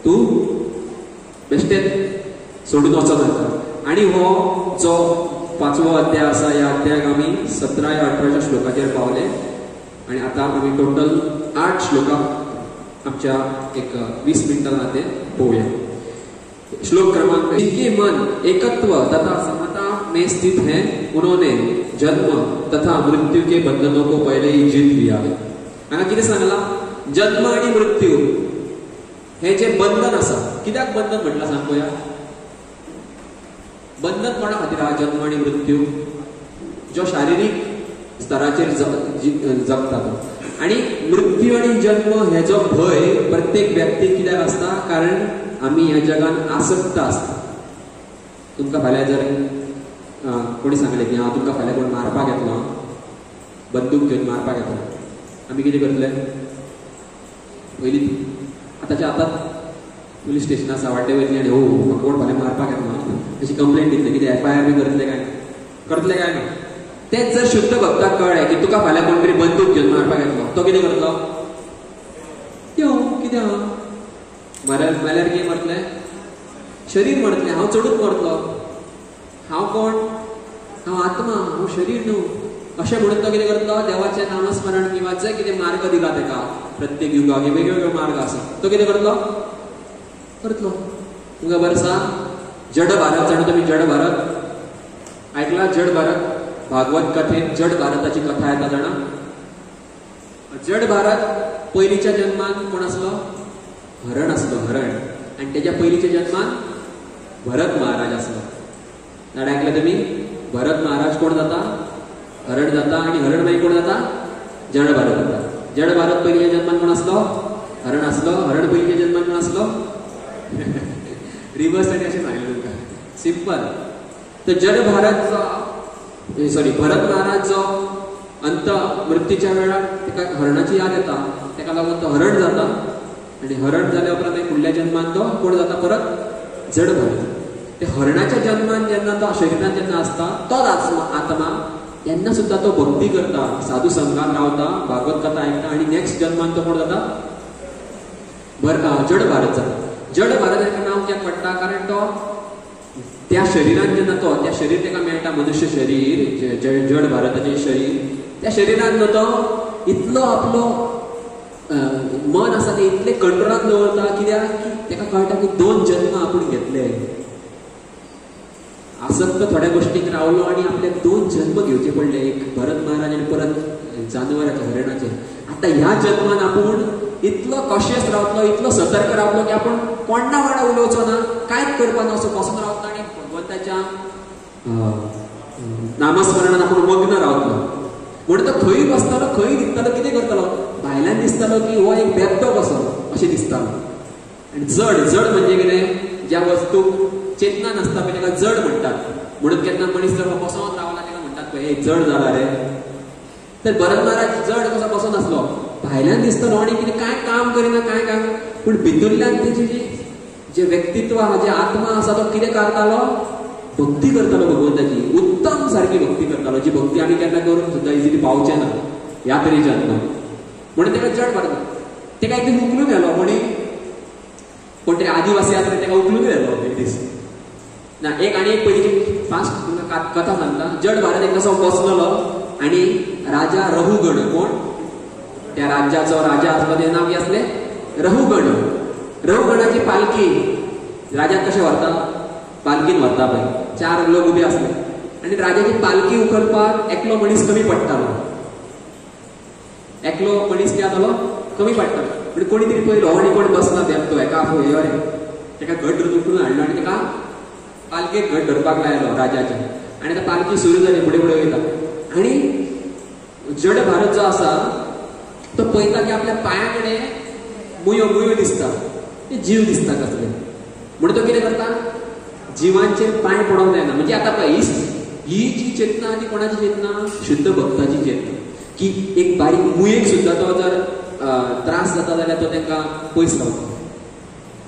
तू बेश्टेत सोडून वचो नाका. आणि हो जो 5वो अध्याय आसा, ह्या अध्यायाक आमी 17 या 18 श्लोकाचेर पावले. आणि आता आमी टोटल 8 श्लोकाक आमच्या एक 20 मिनिटां खातीर पळोवया. श्लोक क्रमांक, जिनके मन एकत्व तथा समता में स्थित है उन्होंने जन्म तथा मृत्यू के बंधनों को पहले ही जीत लिया है. हांगा कितें सांगला? जन्म आणि मृत्यू हे जे बंधन आसा, कित्याक बंधन म्हटला सांग पळोवया. बंधन कोणा खातीर हा जन्म आणि मृत्यू? जो शारिरीक स्तराचेर जगता तो. आणि मृत्यू आणि जन्म हेजो भय प्रत्येक व्यक्तीक कित्याक आसता? कारण आमी ह्या जगान आसक्त आसता. तुमकां फाल्यां जर कोणी सांगलें की हांव तुमकां फाल्यां कोण मारपाक येतलो, बंदूक घेवन मारपाक येतलो, आमी कितें करतले? पयलीं आतांच्या आतां पुलीस स्टेशनार सावाड्डे वयतली आनी हो म्हाका कोण फाल्यां मारपाक येतलो अशी कंप्लेंट दितले. कितें FIR बी करतले काय? करतले काय ना? तेच जर शुद्ध भक्ताक कळ्ळें की तुका फाल्यां कोण तरी बंदूक घेवन मारपाक येतलो, तो कितें करतलो? यो कितें आहा मारल्यार कितें मरतलें? शरीर मरतलें. हांव चडूच मरतलो. हांव कोण? हांव आत्मा, हांव शरीर न्हू. अशें म्हणून तो कितें करतलो? देवाचें नामस्मरण किंवा जे कितें मार्ग दिला ताका प्रत्येक युगाक वेगवेगळे मार्ग आसा, तो कितें करतलो? करतलो. तुमकां बरें आसा जड भारत, जाणा तुमी जड भारत आयकला? जड भारत भागवत कथेत जड भारताची कथा येता जाणा. जड भारत पयलींच्या जन्मान कोण आसलो? हरण आसलो, हरण. आनी तेच्या पयलींच्या जन्मान भरत महाराज आसलो. जाणा आयकला तुमी? भरत महाराज कोण जाता? हरण जाता. आणि हरण मागीर कोण जाता? जड भारत जाता. जड भारत पयलींच्या जन्मान कोण आसलो? हरण आसलो. हरण पयलींच्या जन्मान कोण आसलो? रिवर्स आनी अशें सांगलें तुमकां. सिंपल. तर जड भारत भरत महाराज जो अंत मृत्यूच्या वेळार ताका हरणाची याद येता, ताका लागून तो हरण जाता. आणि हरण जाल्या उपरांत फुडल्या जन्मान तो कोण जाता? परत जड भारत. ते हरणाच्या जन्मान जेन्ना तो शरिरांत जेन्ना आसता तोच आत्मा, तेन्ना सुद्धा तो भक्ती करता, साधू संघात रावता, भागवत कथा आयकता. आणि नेक्स्ट जन्मान तो कोण जाता? जड भारत जाता. जड भारत हेका नांव कित्याक पडटा? कारण तो त्या शरिरान जेन्ना त्या शरीर ताका मेळटा, मनुष्य शरीर, जड भारताचें शरीर, त्या शरिरान तो इतलो आपलो मन आसा ते इतले कंट्रोलान दवरता. कित्याक की ताका कळटा की 2 जन्म आपूण घेतले. आसक्त थोड्या गोष्टीक रावलो आणि आपल्याक 2 जन्म घेवचे पडले. एक भरत महाराज आनी परत जानवराचे, हरणाचे. आता ह्या जन्मान आपूण इतलो कॉशियस रावतलो, इतलो सतर्क रावतलो की आपूण कोणा वांगडा उलोवचो ना, कांयच करपाना, असो बसून रावता आनी भगवंताच्या नामस्मरणान आपूण मग्न रावतलो. म्हणून तो खंय बसतालो, खंय दिसतालो, कितें करतालो? भायल्यान दिसतालो की हो एक बेब्दो कसो अशें दिसतालो. आनी जड जड म्हणजे कितें? ज्या वस्तूक चेतना नासता पळय ताका जड म्हणटात. म्हणून केन्ना मनीस जर बसोन रावला ताका म्हणटात पळय हे जड जाला रे. तर भरत महाराज जड कसो बसोन आसलो, भायल्यान दिसतालो आनी कितें कांय काम करिना, कांय काम. पूण भितरल्यान तेजी जे व्यक्तित्व आहा, जे आत्मा आसा, तो कितें करतालो? भक्ती करतालो भगवंताची. उत्तम सारकी भक्ती करतालो, जी भक्ती आमी केन्ना करून सुद्दां इजिली पावचे ना ह्या तरेच्या आत्मा. म्हणून ताका जड भारत. ताका एक दीस उखलून येयलो कोण तरी आदिवासी आसले, ताका उखलून येयलो एक दीस. ना एक आनी एक पयलींची फास्ट तुमकां कथा सांगता. जड भारत एक असो बसलेलो आनी राजा रहुगण, कोण त्या राज्याचो राजा आसलो तें नांव कितें आसलें? रहुगण. रहुगणाची पालखी राजाक कशें व्हरता? पालखीन व्हरता पळय. 4 लोक उबे आसले आनी राजाची पालखी उखलपाक एकलो मनीस कमी पडटालो. एकलो मनीस कितें जातालो? कमी पडटालो. म्हणजे कोणी तरी पळयलो आनी कोण बसना देंपतो हेका यो रे, ताका घट धरून उखलून हाडलो आनी ताका पालखेक घट धरपाक लायलो राजाच्या. आनी आतां पालखी सुरू जाली, फुडें फुडें वयता. आनी जड भारत जो आसा तो पळयता की आपल्या पांया कडेन मुयो मुयो दिसता, जीव दिसता कसले. म्हणून तो कितें करता? जिवांचेर पांय पडोवंक जायना. म्हणजे आतां पळय ही जी चेतना ती कोणाची चेतना? शुद्ध भक्ताची चेतना. की एक बारीक मुयेक सुद्दां तो जर त्रास जाता जाल्यार तो तांकां पयस रावता.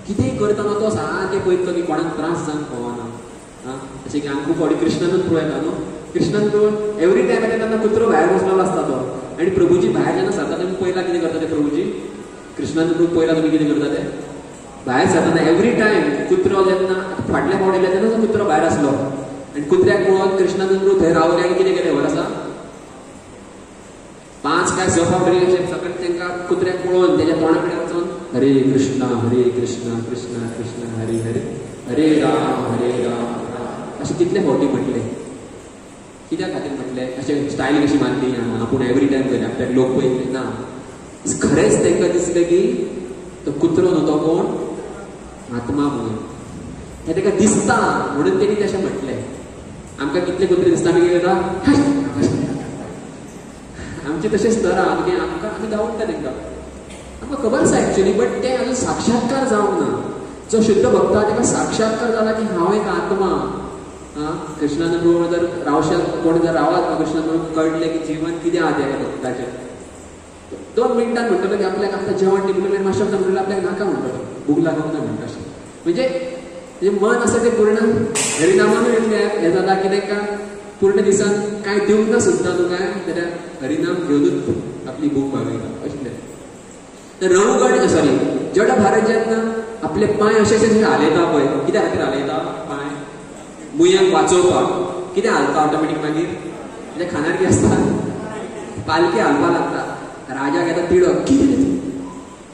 कितेंय करतना तो सारकें पळयता की कोणाक त्रास जावंक फावना. जशें की आमकां फावटी कृष्णानूच पळयता न्हू, कृष्णान एवरी टायम तेन्ना कुत्रो भायर बसलेलो आसता तो आनी प्रभूजी भायर जेन्ना सरता तेन्ना पयला कितें करता ते प्रभूजी कृष्णान पयला तुमी कितें करता ते भायर सरतना एवरी टायम कुत्रो जेन्ना फाटल्या फावट येयले तेन्ना तो कुत्रो भायर आसलो आनी कुत्र्याक पळोवन कृष्णान थंय रावले आनी कितें केलें खबर आसा 5 काय 6 फावट तरी अशें सगळें तांकां कुत्र्याक पळोवन तेज्या तोंडा कडेन वचून हरे कृष्णा कृष्णा कृष्णा हरे हरे हरे राम अशें कितले फावटी म्हटले कित्या खातीर म्हटले अशें स्टायल कशी मारली आपूण एवरी टायम करया आपल्याक लोक पळयतले ना खरेंच तांकां दिसलें की तो कुत्रो न्हू तो कोण आत्मा म्हणून हें ताका दिसता म्हणून तेणी तशें म्हटलें आमकां कितले कुत्रे दिसता आमी कितें करता आमचे तशें स्तर आहा म्हणजे आमी दावडटा तांकां आमकां खबर आसा एक्चुअली बट तें आजून साक्षात्कार जावंक ना जो शुद्ध भक्त आहा ताका साक्षात्कार जाला की हांव एक आत्मा कृष्णान बरोबर जर रावशात कोण जर रावात कृष्णान बरोबर कळलें की जीवन कितें आहा त्या भक्ताचें 2 मिनटान म्हणटलो की आपल्याक आतां जेवण दिवलें मातशें म्हणटलो आपल्याक नाका म्हणटलो भूक लागूंक ना म्हणटा अशें म्हणजे मन आसा तें पूर्ण हरिनामानूय इतलें हें जाता की तांकां पूर्ण दिसान कांय दिवंक ना सुद्दां न्हू काय जाल्यार हरिनाम घेवनूच आपली भूक भागयता अशें रवगड सॉरी जड भारत जेन्ना आपले पांय अशे अशे हालयता पळय कित्या खातीर हालयता पांय मुयक वाचोवपाक कितें हालता ऑटोमॅटीक मागीर कित्याक खानार कितें आसता पालखी हालपा लागता राजाक येता तिडो कितें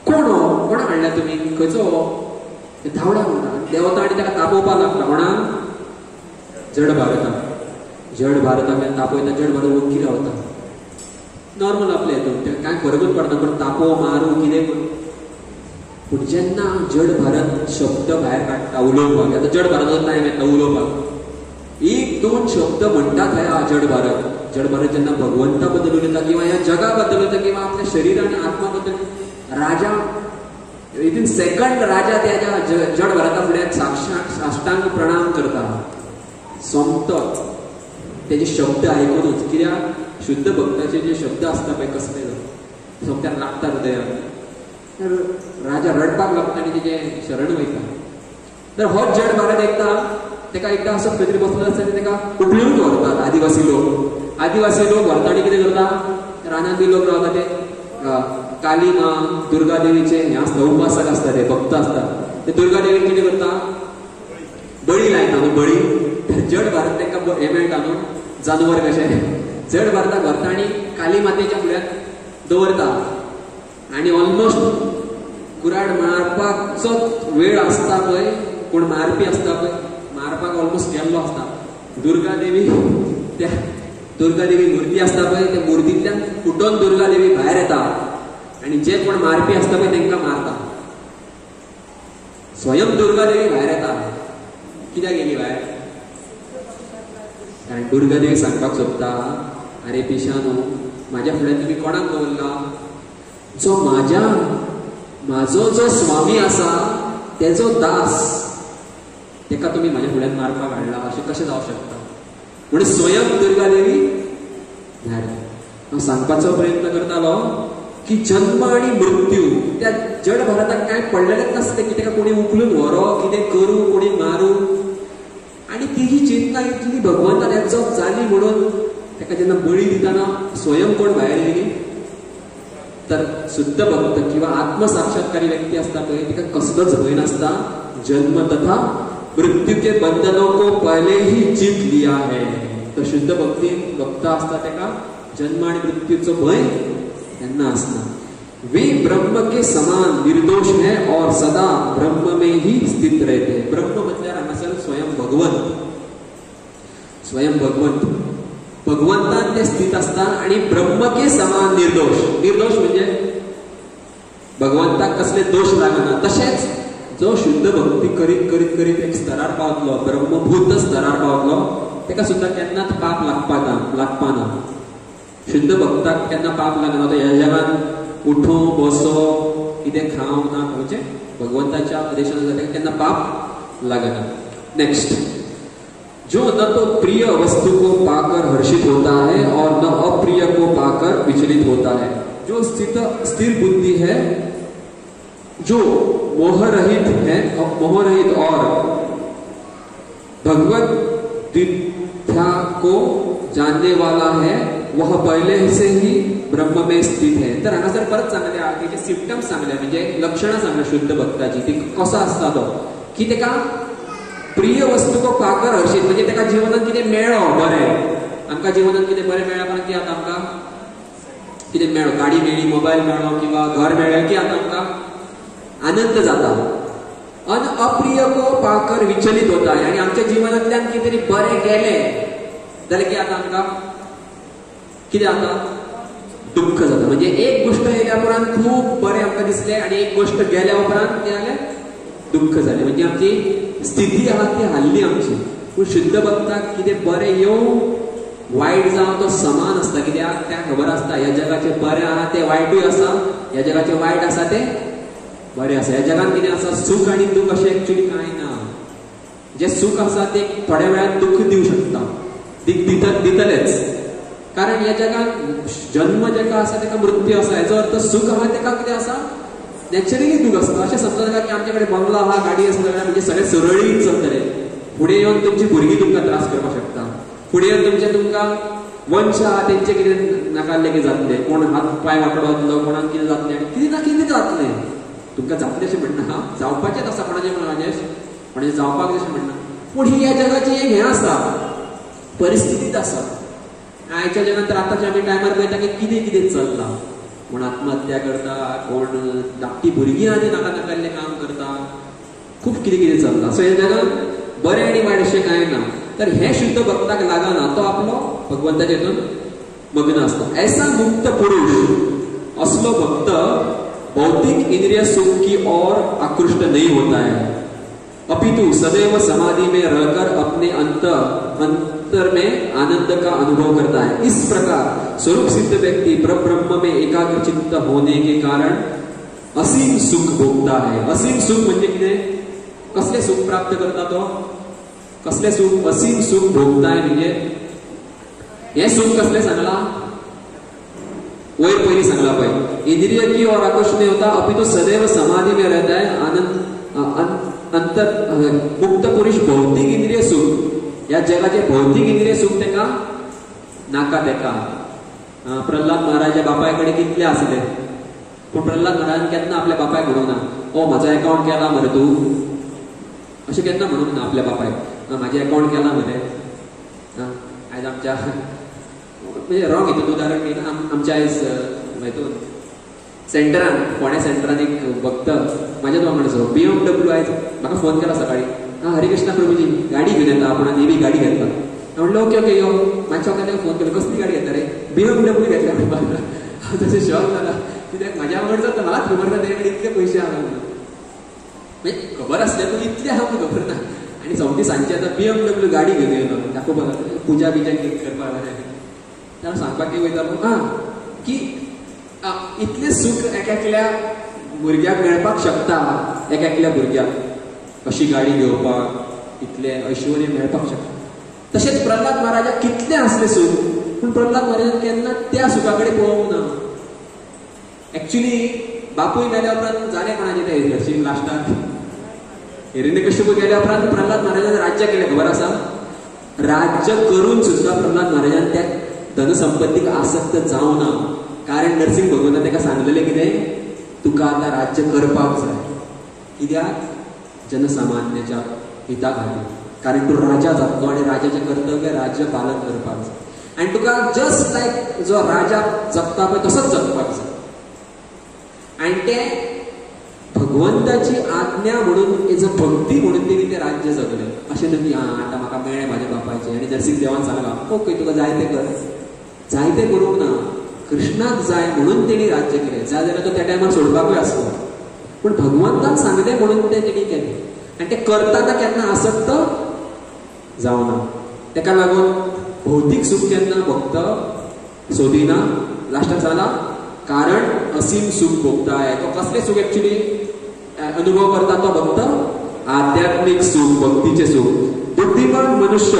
कोण हो कोणाक हाडल्या तुमी खंयचो हो धांवडा म्हणटा देंवता आनी ताका तापोवपाक लागता कोणाक जड भारताक तापयता जड भारत वखी रावता नॉर्मल आपले हितून कांय फरकूच पडना पण तापो मारू कितें करून पूण जेन्ना जड भारत शब्द भायर काडटा उलोवपाक आतां जड भारताचो टायम येता उलोवपाक 1-2 शब्द म्हणटा थंय जड भारत जेन्ना भगवंता बद्दल उलयता किंवा ह्या जगा बद्दल उलयता किंवा आपल्या शरीर आनी आत्मा बद्दल राजा विदीन सेकंड राजा त्याच्या जड भारता फुडें साष्टांग प्रणाम करता सोमतोच तेजे शब्द आयकूनच कित्याक शुद्ध भक्ताचे जे शब्द आसता पळय कसले सोमत्याक लागता हृदयाक राजा रडपाक लागता आनी तेजें शरण वयता तर हो जड भारत एकदा तेका एकदा असो खंय तरी बसलो आसता आनी तेका उखलून व्हरतात आदिवासी लोक व्हरता आनी कितें करता रानांत बी लोक रावता ते काली मां दुर्गा देवीचे हें आसता उपासक आसता ते भक्त आसता ते दुर्गा देवीक कितें करता बळी लायता न्हू बळी जड भारत तांकां हें मेळटा न्हू जानवर कशें जड भारताक व्हरता आनी काली मातेच्या फुड्यान दवरता आनी ऑलमोस्ट कुराड मारपाचो वेळ आसता पळय कोण मारपी आसता पळय मारपाक ऑलमोस्ट गेल्लो आसता दुर्गा देवी मुर्ती आसता पळय त्या मुर्तींतल्यान फुटोवन दुर्गा देवी भायर येता आनी जे कोण मारपी आसता पळय तांकां मारता स्वयं दुर्गा देवी भायर येता कित्याक गेली भायर कारण दुर्गा देवी सांगपाक सोदता अरे पिशानो म्हाज्या फुड्यान तुमी कोणाक दवरला जो म्हाजो जो स्वामी आसा तेजो दास तेका तुमी म्हाज्या फुड्यान मारपाक हाडला अशें कशें जावंक शकता म्हणून स्वयं दुर्गा देवी भायर हांव सांगपाचो प्रयत्न करतालो की जन्म आनी मृत्यू त्या जड भारताक कांय पडलेलेच नासता की ताका कोणी उखलून व्हरो कितें करूं कोणी मारूं आनी तेजी चेतना इतली भगवंतान एक्झॉप्ट जाली म्हणून ताका जेन्ना बळी दितना स्वयं कोण भायर येयली तर शुद्ध भक्त किंवा आत्मसाक्षात्कारी व्यक्ती असता पळय तिका कसलोच भय नासता जन्म तथा मृत्यू के बंधनों को पहले ही जीत लिया है तो शुद्ध भक्त असता ताका जन्म आणि मृत्यूचो भय केन्ना आसना वे ब्रह्म के समान निर्दोष है और सदा ब्रह्म में ही स्थित रहते हैं ब्रह्म म्हटल्यार हांगासर स्वयं भगवंतान ते स्थित असता आणि ब्रह्म के समान निर्दोष म्हणजे भगवंताक कसले दोष लागना तशेंच जो शुद्ध भक्ती करीत करीत करीत एक स्तरार पावतलो ब्रह्मभूत स्तरार पावतलो तेका सुद्दां केन्नाच पाप लागपाना शुद्ध भक्ताक केन्ना पाप लागना तो ह्या जगान उठो बसो कितें खावं ना म्हणजे भगवंताच्या आदेशानुसार ताका केन्ना पाप लागना नेक्स्ट जो न तो प्रिय वस्तु को पाकर हर्षित होता है और न अप्रिय को पाकर विचलित होता है जो स्थिर बुद्धि है जो मोहरहित और भगवत मिथ्या को जानने वाला है वह पहले से ही ब्रह्म में स्थित है. तर हांगासर परत सांगल्या तेचे सिम्पटम्स सांगल्या म्हणजे लक्षणां सांगल्या शुद्ध भक्ताची. ती कसो आसता तो की तेका प्रिय वस्तू को पाकर हर्षित म्हणजे तेका जीवनात कितें मेळ्ळो बरें. आमकां जीवनात कितें बरें मेळ्ळा कारण की आतां आमकां कितें मेळ्ळो, गाडी मेळ्ळी, मोबायल मेळ्ळो किंवा घर मेळ्ळें की आतां आमकां आनंद जाता. अन अप्रिय को पाकर विचलित होता है. आणि आमच्या जीवनांतल्यान कितें तरी बरें गेलें जाल्यार की आतां आमकां कितें जाता, दुःख जाता. म्हणजे एक गोष्ट येयल्या उपरांत खूब बरें आमकां दिसलें आणि एक गोष्ट गेल्या उपरांत कितें जालें, दुःख जालें. म्हणजे आमची स्थिती आहा ती हाल्ली आमची. पूण शुद्ध भक्ताक कितें बरें येवं वायट जावं तो समान आसता. कित्याक त्या खबर आसता ह्या जगाचें बरें आहा तें वायटूय आसा, ह्या जगाचें वायट आसा तें बरें आसा. ह्या जगान कितें आसा, सूख आनी दूख अशें एक्चुअली कांय ना. जे सूख आसा ते थोड्या वेळान दुःख दिवं शकता, दितलेच. कारण ह्या जगान जन्म जेका आसा तेका मृत्यू आसा. हेजो अर्थ सूख आहा तेका कितें आसा, नॅचरली दूख आसता. अशें समजा नाका की आमचे कडेन बंगलो आहा, गाडी आसा जाल्यार म्हणजे सगळें सरळीत चलतलें. फुडें येवन तुमची भुरगीं तुमकां त्रास करपाक शकता. फुडें येवन तुमकां वंश आहा तेंचे कितें नाकाल्लें कितें जातलें, कोण हात पांय वांकडो वतलो, कोणाक कितें जातलें आनी कितें ना कितें जातलें. तुमकां जातलें अशें म्हणना, जावपाचेंच आसा कोणाचें म्हणजे जावपाक जशें म्हणना. पूण ही ह्या जगाची एक हें आसा, परिस्थितीच आसा. आयच्या जगान तर आतांच्या आमी टायमार पळयता की कितें कितें चल्लां. कोण आत्महत्या करता, कोण धाकटी भुरगीं आनी नाका नाकाल्लें काम करता, खूब कितें कितें चल्लां. सो ह्या जगान बरें आनी वायट अशें कांय ना. तर हे शुद्ध भक्ताक लागना, तो आपलो भगवंताच्या हितून मग्न आसता. ऐसा मुक्त पुरुष, असलो भक्त भौतिक इंद्रिय सुख की ओर आकृष्ट नहीं होता है, अपितु सदैव समाधि में रहकर अपने अंतर में आनंद का अनुभव करता है. इस प्रकार स्वरूप सिद्ध व्यक्ति परब्रह्म में एकाग्र चित्त होने के कारण असीम सुख भोगता है. असीम सुख म्हणजे कितें, कसले सुख प्राप्त करता तो, कसले सुख, असीम सुख भोगताय. म्हणजे हे सुख कसले सांगला, वयर पयलीं सांगला पळय, इंद्रिय की ओर आकर्षित नहीं होता, अपितु सदैव समाधि में रहता है. अंतर मुक्त पुरुष भौतिक इंद्रिय सुख, या जगाचे भौतिक इंद्रिय सुख तेका नाका. तेका प्रल्हाद महाराजा बापाय कडेन कितले आसले, पूण प्रल्हाद महाराजान केन्ना आपल्या बापायक म्हणूंक ना, ओ म्हाजो अकाउंट केला मरे तूं, अशें केन्ना म्हणूंक ना आपल्या बापायक. म्हाजे अकाउंट केला मरे. आयज आमच्या म्हणजे रॉंग हितून उदाहरण घेयना. आमच्या आयज हितून सेंटरान, फोंड्या सेंटरान एक भक्त म्हाज्याच वांगडाचो BMW आयज म्हाका फोन केला सकाळी, हरे कृष्णा प्रभूजी गाडी घेवन येता, आपण नेवी गाडी घेतला. हांव म्हणलें ओके ओके यो. मातशें ताका फोन केलो, कसली गाडी घेता रे, BMW घेतल्या. हांव तशें शॉक जाला, कित्याक म्हाज्या वांगडा जाता म्हाकाच खबर ना तेजे कडेन इतले पयशे आहा म्हणून. म्हणजे खबर आसलें पूण इतले आहा म्हणून खबर ना. आनी समती सांजची आतां BMW गाडी घेवन येयलो, दाखोवपाक पुजा बिजा करपाक बरें. ताणें सांगपाक कितें वयतालो की इतलें सूख एकेकल्या भुरग्याक मेळपाक शकता, एकेकल्या भुरग्याक अशी गाडी घेवपाक, इतले ऐश्वर्य मेळपाक शकता. तशेंच प्रल्हाद महाराजाक कितलें आसलें सूख, पूण प्रल्हाद महाराजान केन्ना त्या सुखा कडेन पळोवंक ना. एक्चुली बापूय गेल्या उपरांत जालें कोणाचें तें हरशीं लास्टाक हिरण्यकश्यप गेल्या उपरांत प्रल्हाद महाराजान राज्य केलें, खबर आसा. राज्य करून सुद्दां प्रल्हाद महाराजान त्या धनसंपत्तीक आसक्त जावं ना. कारण नरसिंह भगवंतान ताका सांगलेलें कितें, तुका आतां राज्य करपाक जाय. कित्याक, जनसामान्याच्या हिता खातीर. कारण तूं राजा जातलो आनी राजाचें कर्तव्य राज्य पालन करपाक जाय. आनी तुका जस्ट लायक जो राजा जगता पळय तसोच जगपाक जाय. आनी तें भगवंताची आज्ञा म्हणून, एज अ भक्ती म्हणून तेणी तें राज्य जगलें. अशें न्हू की आतां म्हाका मेळ्ळें म्हाज्या बापायचें आनी नरसिंह देवान सांगलां ओके तुका जाय तें कर. जाय तें करूंक ना, कृष्णाक जाय म्हणून तेणी राज्य केलें. जाय जाल्यार तो त्या टायमार सोडपाकूय आसलो, पूण भगवंतान सांगलें म्हणून तें तेणी केलें. आनी तें करताना केन्ना आसक्त जावना. तेका लागून भौतीक सुख केन्ना भक्त सोदिना. लास्टाक जाला कारण असीम सुख भोगताय. तो कसलें सुख एक्चुली अनुभव करता तो भक्त, आध्यात्मिक सुख, भक्तीचे सुख. बुद्धिमान मनुष्य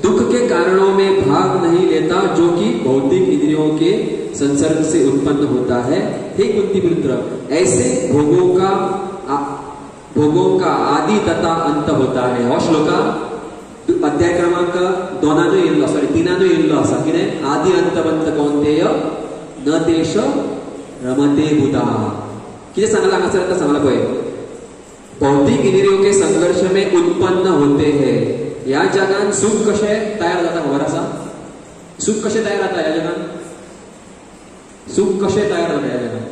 दुख के कारणों में भाग नहीं लेता जो कि भौतिक इंद्रियों के संसर्ग से उत्पन्न होता है. हे कुंती पुत्र, ऐसे भोगों का आदि तथा अंत होता है. हो श्लोका अध्याय क्रमांक 2 येयल्लो, सॉरी 3 येयल्लो आसा. कितें? आदि अंतवंत कौंतेय न तेश रमते बुधा. कितें सांगला हांगासर? आतां सांगला पळय, भौतिक इंद्रियों के संघर्ष में उत्पन्न होते हैं. ह्या जगान सुख कशें तयार जाता खबर आसा? सुख कशें तयार जाता ह्या जगान? सुख कशें तयार जाता ह्या जगान?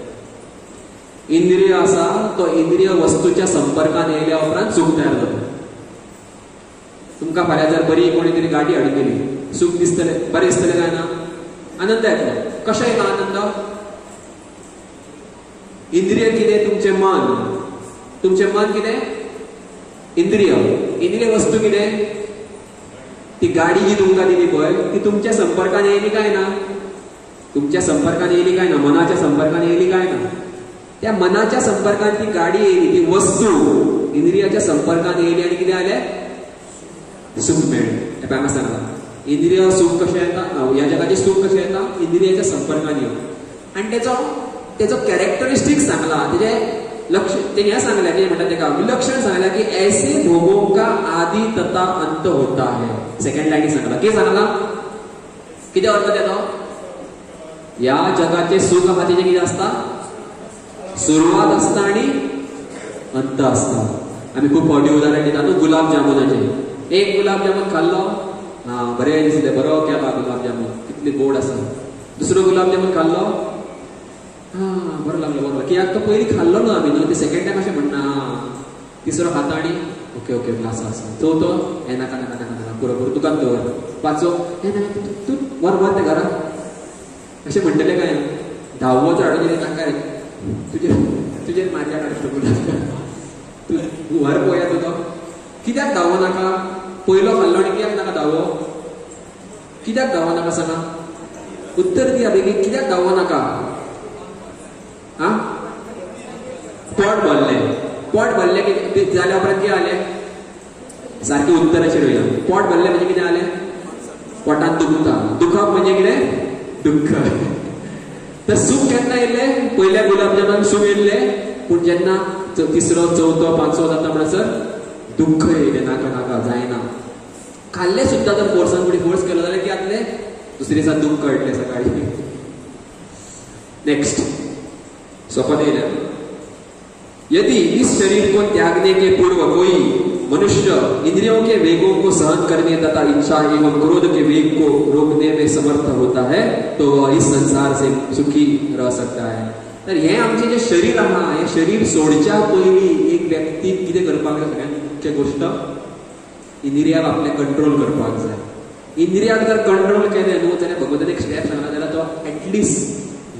इंद्रिय आसा, तो इंद्रिय वस्तूच्या संपर्कात येयल्या उपरांत सुख तयार जाता. तुमकां फाल्यां जर बरी कोणी तरी गाडी हाडून दिली, सुख दिसतले, बरें दिसतले काय ना? आनंद येतलो. कशें येता आनंद? इंद्रिय कितें? तुमचें मन. तुमचें मन कितें? इंद्रिय. इंद्रिय वस्तू कितें? ती गाडी जी तुमकां दिली पळय, ती तुमच्या संपर्कात येयली काय ना? तुमच्या संपर्कात येयली काय ना? मनाच्या संपर्कात येयली काय ना? त्या मनाच्या संपर्कात ती गाडी येयली, ती वस्तू इंद्रियाच्या संपर्कात येयली आणि कितें जालें? सुख मेळ्ळें. हे पळय हांगा सांगला, इंद्रिय सुख कशें येता? ह्या जगाचें सुख कशें येता? इंद्रियाच्या संपर्कात येवन. आनी तेजो कॅरेक्टरिस्टीक सांगला, तेजे लक्ष तेणे हें सांगलें, कितें म्हणटा तेका विलक्षण सांगलें की ऐसे भोगों का आदि तथा अंत होता है. सेकंड लायनी सांगला. कितें सांगला? कितें अर्थ तेजो? ह्या जगाचें सुख आसा तेजें कितें आसता? सुरवात आसता आनी अंत आसता. आमी खूब फावटी उदाहरण दिता न्हू गुलाब जामुनाचें. एक गुलाब जामून खाल्लो, बरें दिसलें, बरो केला गुलाब जामून, कितली गोड आसा. दुसरो गुलाब जामून खाल्लो, बरो लागलो. कित्याक तो पयलीं खाल्लो न्हू आमी न्हू, ते सेकंड टायम अशें म्हणना. तिसरो खाता आनी ओके ओके आसा आसा. चवथो हें नाका नाका नाका नाका, पुरो पुरो तुकाच दवर. पांचवो हें नाका तूं वर ते घरा अशें म्हणटलें काय? 10वो हाडून दिलें तांकां तुजेर म्हाज्या काडटा तूं वर पळोवया तुजो. कित्याक 10वो नाका? पयलो खाल्लो आनी कित्याक नाका 10वो? कित्याक 10वो नाका सांगा? उत्तर दिया बेगीन. कित्याक 10वो नाका? पोट भरलें. पोट भरलें जाल्या उपरांत कितें जालें? सारकें उत्तराचेर वयया. पोट भरलें म्हणजे कितें जालें? पोटांत दुखता. दुखप म्हणजे कितें? दुख्ख. तर सुख केन्ना येयलें? पयल्या गुलाब जामान सुख येयलें, पूण जेन्ना तिसरो चवथो पांचवो जाता म्हणसर दुख्ख येयलें. नाका नाका, जायना. खाल्लें सुद्दां जर फोर्सान फुडें फोर्स केलो जाल्यार कितें जातलें? दुसरे दिसा दूख कळटलें सकाळीं. नेक्स्ट सोपत येयलें. यदि इस शरीर को त्यागने के पूर्व कोई मनुष्य इंद्रियों के वेगों को सहन करने तथा इच्छा एवं क्रोध के वेग को रोकने में समर्थ होता है तो वह इस संसार से सुखी रह सकता है. तर हे आमचे जे शरीर आहा, हे शरीर सोडच्या पयलीं एक व्यक्ती कितें करपाक जाय? सगळ्यांत मुख्य गोष्ट, इंद्रियाक आपले कंट्रोल करपाक जाय. इंद्रियाक जर कंट्रोल केलें न्हू जाल्यार भगवंतान एक स्टेप सांगला, जाल्यार तो एटलिस्ट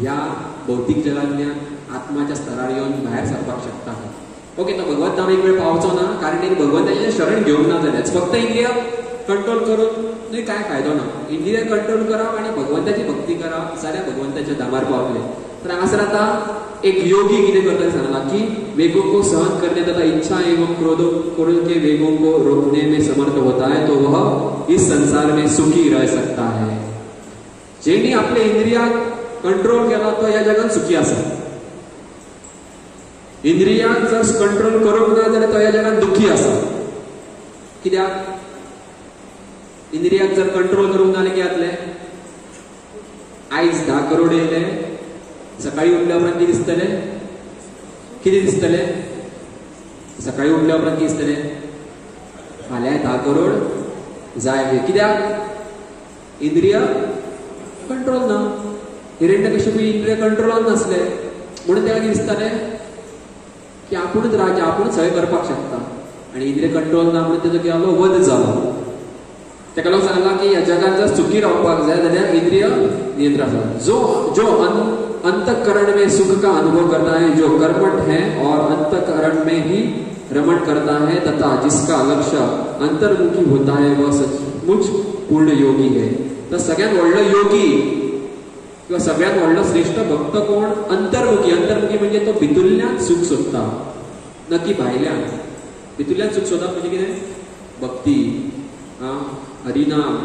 ह्या भौतीक जगांतल्यान आत्माच्या स्तरार येवन भायर सरपाक शकता. ओके, तो भगवंत नाम एक वेळ पावचो ना, कारण तेणी भगवंताचें शरण घेवंक ना जाल्यार फक्त इंद्रिय कंट्रोल करून कांय फायदो ना. इंद्रिय कंट्रोल करप आनी भगवंताची भक्ती करप जाल्यार भगवंताच्या धामार पावले. तर हांगासर आतां एक योगी कितें करता सांगला की वेगों को सहन करने तथा इच्छा एवं क्रोध के वेगों को रोकने में समर्थ होता है तो वह इस संसार में सुखी रह सकता है. जेणी आपले इंद्रियाक कंट्रोल केला तो ह्या जगान सुखी आसा. इंद्रियाक जर कंट्रोल करूंक ना जाल्यार तो ह्या जगान दुखी आसा. कित्याक? इंद्रियाक जर कंट्रोल करूंक ना जाल्यार कितें जातलें? आयज 10 करोड येयले, सकाळी उठल्या उपरांत कितें दिसतलें? कितें दिसतलें? सकाळी उठल्या उपरांत कितें दिसतलें? फाल्यां 10 करोड जाय. कित्याक? इंद्रिय कंट्रोल ना. हिरण्यकश्यपू इंद्रिय कंट्रोलान नासले म्हणून तेका कितें दिसतालें की आपुणूच राजा, आपुणूच सगळें करपाक शकता. आनी इंद्रिय कंट्रोल ना म्हणून तेजो कितें जालो? वध जालो. तेका लागून सांगला की ह्या जगात जर सुखी रावपाक जाय जाल्यार इंद्रिय नियंत्रण आसा. जो अंतःकरण में सुख का अनुभव करता है, जो कर्मठ है और अंतःकरण में ही रमण करता है तथा जिसका लक्ष्य अंतर्मुखी होता है वह सचमुच पूर्ण योगी है. तर सगळ्यात व्हडलो योगी किंवा सगळ्यात व्हडलो श्रेष्ठ भक्त कोण? अंतर्मुखी. अंतर्मुखी म्हणजे तो भितुल्ल्यान सुख सोदता, नक्की भायल्यान. भितुल्ल्यान सुख सोदप म्हणजे कितें? भक्ती, हरिनाम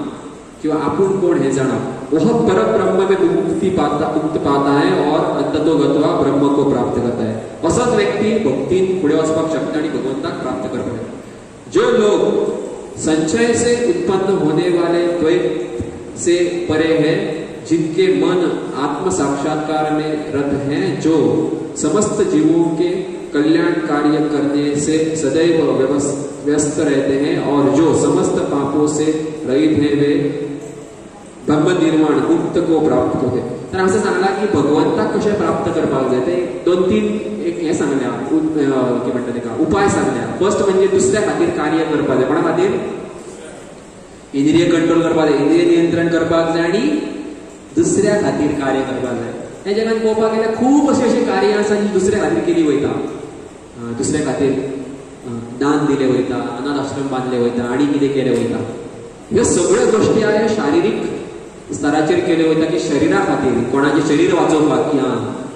किंवा आपूण कोण हे जाणप. वह परब्रह्म में मुक्ति पाता है और अंततो गत्वा ब्रह्म को प्राप्त करता है. असोच व्यक्ती भक्तीन फुडें वचपाक शकता आनी भगवंताक प्राप्त करपाक शकता. जो लोग संचय से उत्पन्न होने वाले द्वैत से परे है, जिनके मन आत्म साक्षात्कार में रत हैं, जो समस्त जीवों के कल्याण कार्य करने से सदैव व्यस्त रहते हैं और जो समस्त पापों से रहित हैं, वे ब्रह्म निर्वाण मुक्त को प्राप्त होते. तर असं सांगला की भगवंताक कशें प्राप्त करपाक जाय ते 2-3 एक हे सांगल्या, की म्हणटा तेका उपाय सांगल्या. फर्स्ट म्हणजे दुसऱ्या खातीर कार्य करपाक जाय. कोणा खातीर? इंद्रिय कंट्रोल करपाक जाय, इंद्रिय नियंत्रण करपाक जाय आणि दुसऱ्या खातीर कार्य करपाक जाय. हे जगात पळोवपाक गेल्यार खूब अशी कार्य आसा जी दुसऱ्या खातीर केली वयता. दुसऱ्या खातीर दान दिले वयता, अनाथ आश्रम बांधले वयता, आणि कितें केले वयता. ह्यो सगळ्यो गोष्टी ह्या शारिरीक स्तराचेर केले वयता की शरिरा खातीर, कोणाचे शरीर वाचोवपाक, की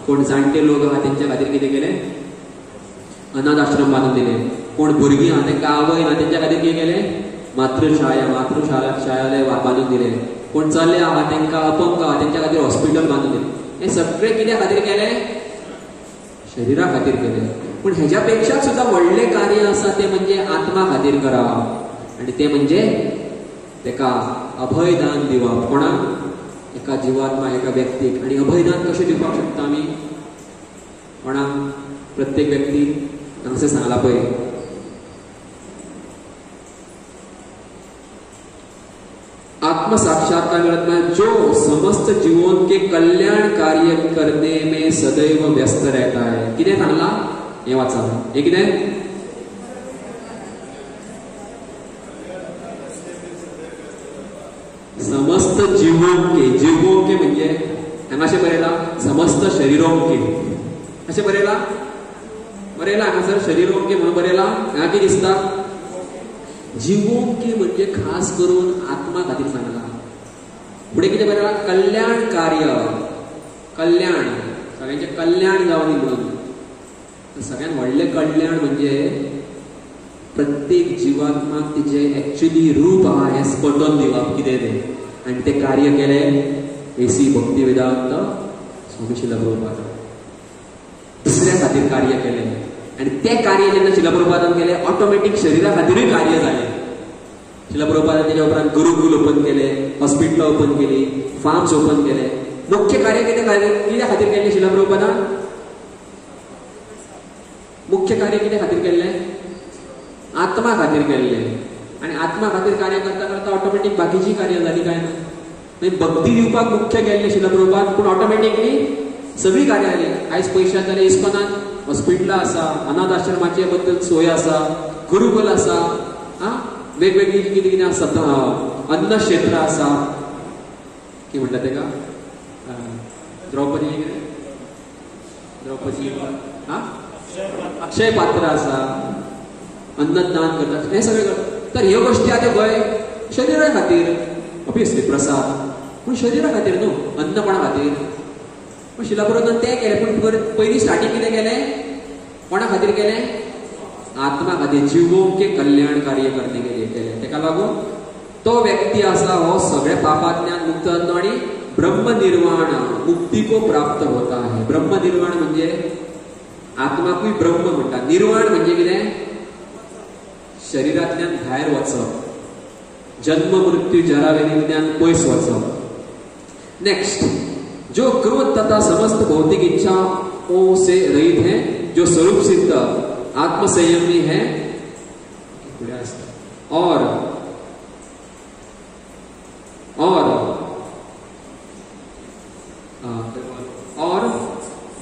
कोण जाणटे लोक आहा तेंच्या खातीर कितें केले, अनाथ आश्रम बांदून दिले. कोण भुरगीं आहा तेंकां आवय ना तेंच्या खातीर कितें केले, मातृशाळालय बांदून दिले. कोण चले आहा तेंकां अपंग आहा तेंच्या खातीर हॉस्पिटल बांदून दिले. हे सगळे कित्या खातीर केले, शरिरा खातीर केले. पण हेज्या पेक्षा सुद्धा व्हडले कार्य आसा ते म्हणजे आत्मा खातीर करप, आणि ते म्हणजे तेका अभयदान दिवप. कोणाक? एका जीवात्मा, एका व्यक्तीक. आणि अभयदान कशें दिवपाक शकता आमी? कोणाक? प्रत्येक व्यक्तीक. हांगासर सांगला पळय, आत्म साक्षात्कार में जो समस्त जीवों के कल्याण कार्य करने में सदैव व्यस्त रहता है. कितें सांगला हे वाचा. हे कितें? समस्त जीवों के म्हणजे हांगाशें बरयला समस्त शरीरों के. अशें बरयला हांगासर शरीरों के म्हणून बरयला. हांगा कितें दिसता? जीवों के म्हणजे खास करून आत्मा खातीर सांगला. पुढे कितें बरयला? कल्याण कार्य, कल्याण, सगळ्यांचे कल्याण जावनी म्हणून. सगळ्यात व्हडलें कल्याण म्हणजे प्रत्येक जीवात्माक तिचे एक्चुअली रूप आहा हें स्पटोवन दिवप कितें तें. आनी तें कार्य केलें एसी भक्तिवेदांत स्वामी श्रील प्रभुपाद. दुसऱ्या खातीर कार्य केलें, आणि ते कार्य जेन्ना श्रील प्रभुपादान केलें ऑटोमॅटीक शरिरा खातीरूय कार्य जालें. श्रील प्रभुपादान तेच्या उपरांत गुरुकुल ओपन केले, हॉस्पिटलां ओपन केली, फार्म्स ओपन केले. मुख्य कार्य कित्या खातीर केलें श्रील प्रभुपादान? मुख्य कार्य कित्या खातीर केल्लें? आत्मा खातीर केल्लें. आणि आत्मा खातीर कार्य करता करता ऑटोमॅटीक बाकीची कार्य जाली काय ना. भक्ती दिवपाक मुख्य केल्लें श्रील प्रभुपाद, पूण ऑटोमॅटिकली सगळी कार्य जाली. आयज पयशांत जाल्यार इस्कॉनान हॉस्पिटलां आसा, अनाथ आश्रमाचे बद्दल सोय आसा, गुरुकुल आसा, वेगवेगळी कितें कितें आसा, अन्न क्षेत्र आसा, कितें म्हणटा तेका द्रौपदी अक्षय पात्र आसा, अन्नदान करतात, हे सगळे करतात. तर ह्यो गोष्टी आतां गोंय शरिरा खातीर ऑब्वियसली प्रसाद, पूण शरिरा खातीर न्हू. अन्न कोणा खातीर? पूण श्रील प्रभुपादान तें केलें. पूण पयलीं स्टार्टींग कितें केलें? कोणा खातीर केलें? आत्मा खातीर. जीवों के कल्याण कार्य करने के लिए केलें. तेका लागून तो व्यक्ती आसा हो सगळ्या पापांतल्यान मुक्त जाता आनी ब्रह्मनिर्वाण मुक्ती को प्राप्त होता है. ब्रह्मनिर्वाण म्हणजे आत्माकूय ब्रह्म म्हणटा. निर्वाण म्हणजे कितें? शरीरांतल्यान भायर वचप, जन्म मृत्यू जरा वेदींतल्यान पयस वचप. नेक्स्ट, जो क्रोध तथा समस्त भौतिक इच्छाओं से रहित है, जो स्वरूप सिद्ध आत्मसंयमी है, और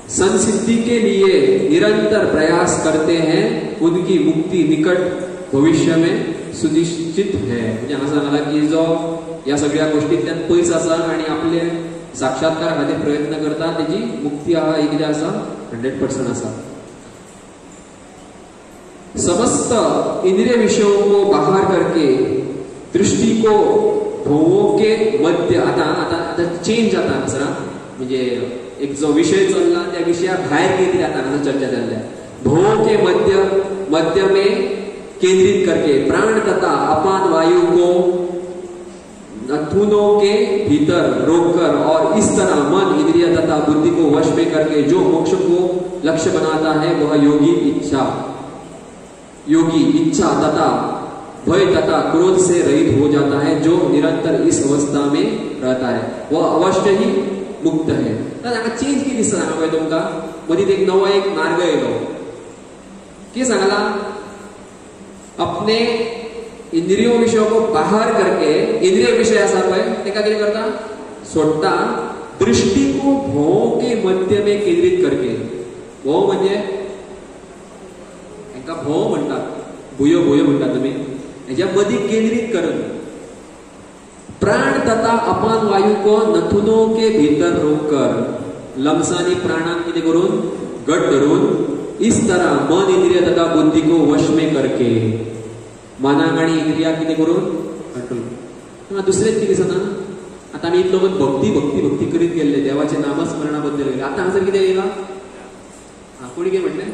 संसिद्धि के लिए निरंतर प्रयास करते हैं, उनकी मुक्ती निकट भविष्य में सुनिश्चित है. म्हणजे हांगा सांगला की जो ह्या सगळ्या गोष्टींतल्यान पयस आसा आनी आपले साक्षात्कार खातीर प्रयत्न करता, तेजी मुक्ती आहा ही कितें आसा? 100% आसा. समस्त इंद्रिय विषयों को बाहर करके दृष्टि को भोवों के मध्य. आता चेंज जाता सर. म्हणजे एक जो विषय चलला त्या विषया भायर कितें जाता हांगा चर्चा जाल्ल्या. भोवों के मध्य में केंद्रित करके प्राण तथा अपान वायु को नथुनों के भीतर रोककर और इस तरह मन, इंद्रिय तथा बुद्धि को वश में करके जो मोक्ष को लक्ष्य बनाता है, वह योगी इच्छा तथा भय तथा क्रोध से रहित हो जाता है, जो निरंतर इस अवस्था में रहता है वह अवश्य ही मुक्त है. तर हांगा चेंज कितें दिसता हांगा पळय तुमकां, मदींच एक नवो एक मार्ग येयलो. कितें सांगला, अपने इंद्रियों विषयों को बाहर करके, इंद्रिय विषय आसा पळय तेका कितें करता, सोडटा, दृष्टि को भों के मध्य में केंद्रित करके. भों म्हणजे हांकां भों म्हणटात, भुयो भुयो म्हणटात तुमी, हेच्या मदीं केंद्रित करन प्राण तथा अपान वायु को नथुनों के भीतर रोककर, लमसानी प्राणां कितें करून गट धरून, इस तरह मन इंद्रिय तथा बुद्धि को वश में करके, मनाक आनी इंद्रियाक कितें करून कंट्रोल. दुसरें कितें दिसना, आतां आमी इतलो भक्ती भक्ती भक्ती करीत गेल्ले, देवाचे नामस्मरणा बद्दल गेले. आतां हांगासर कितें येयला, कोणी कितें म्हटलें,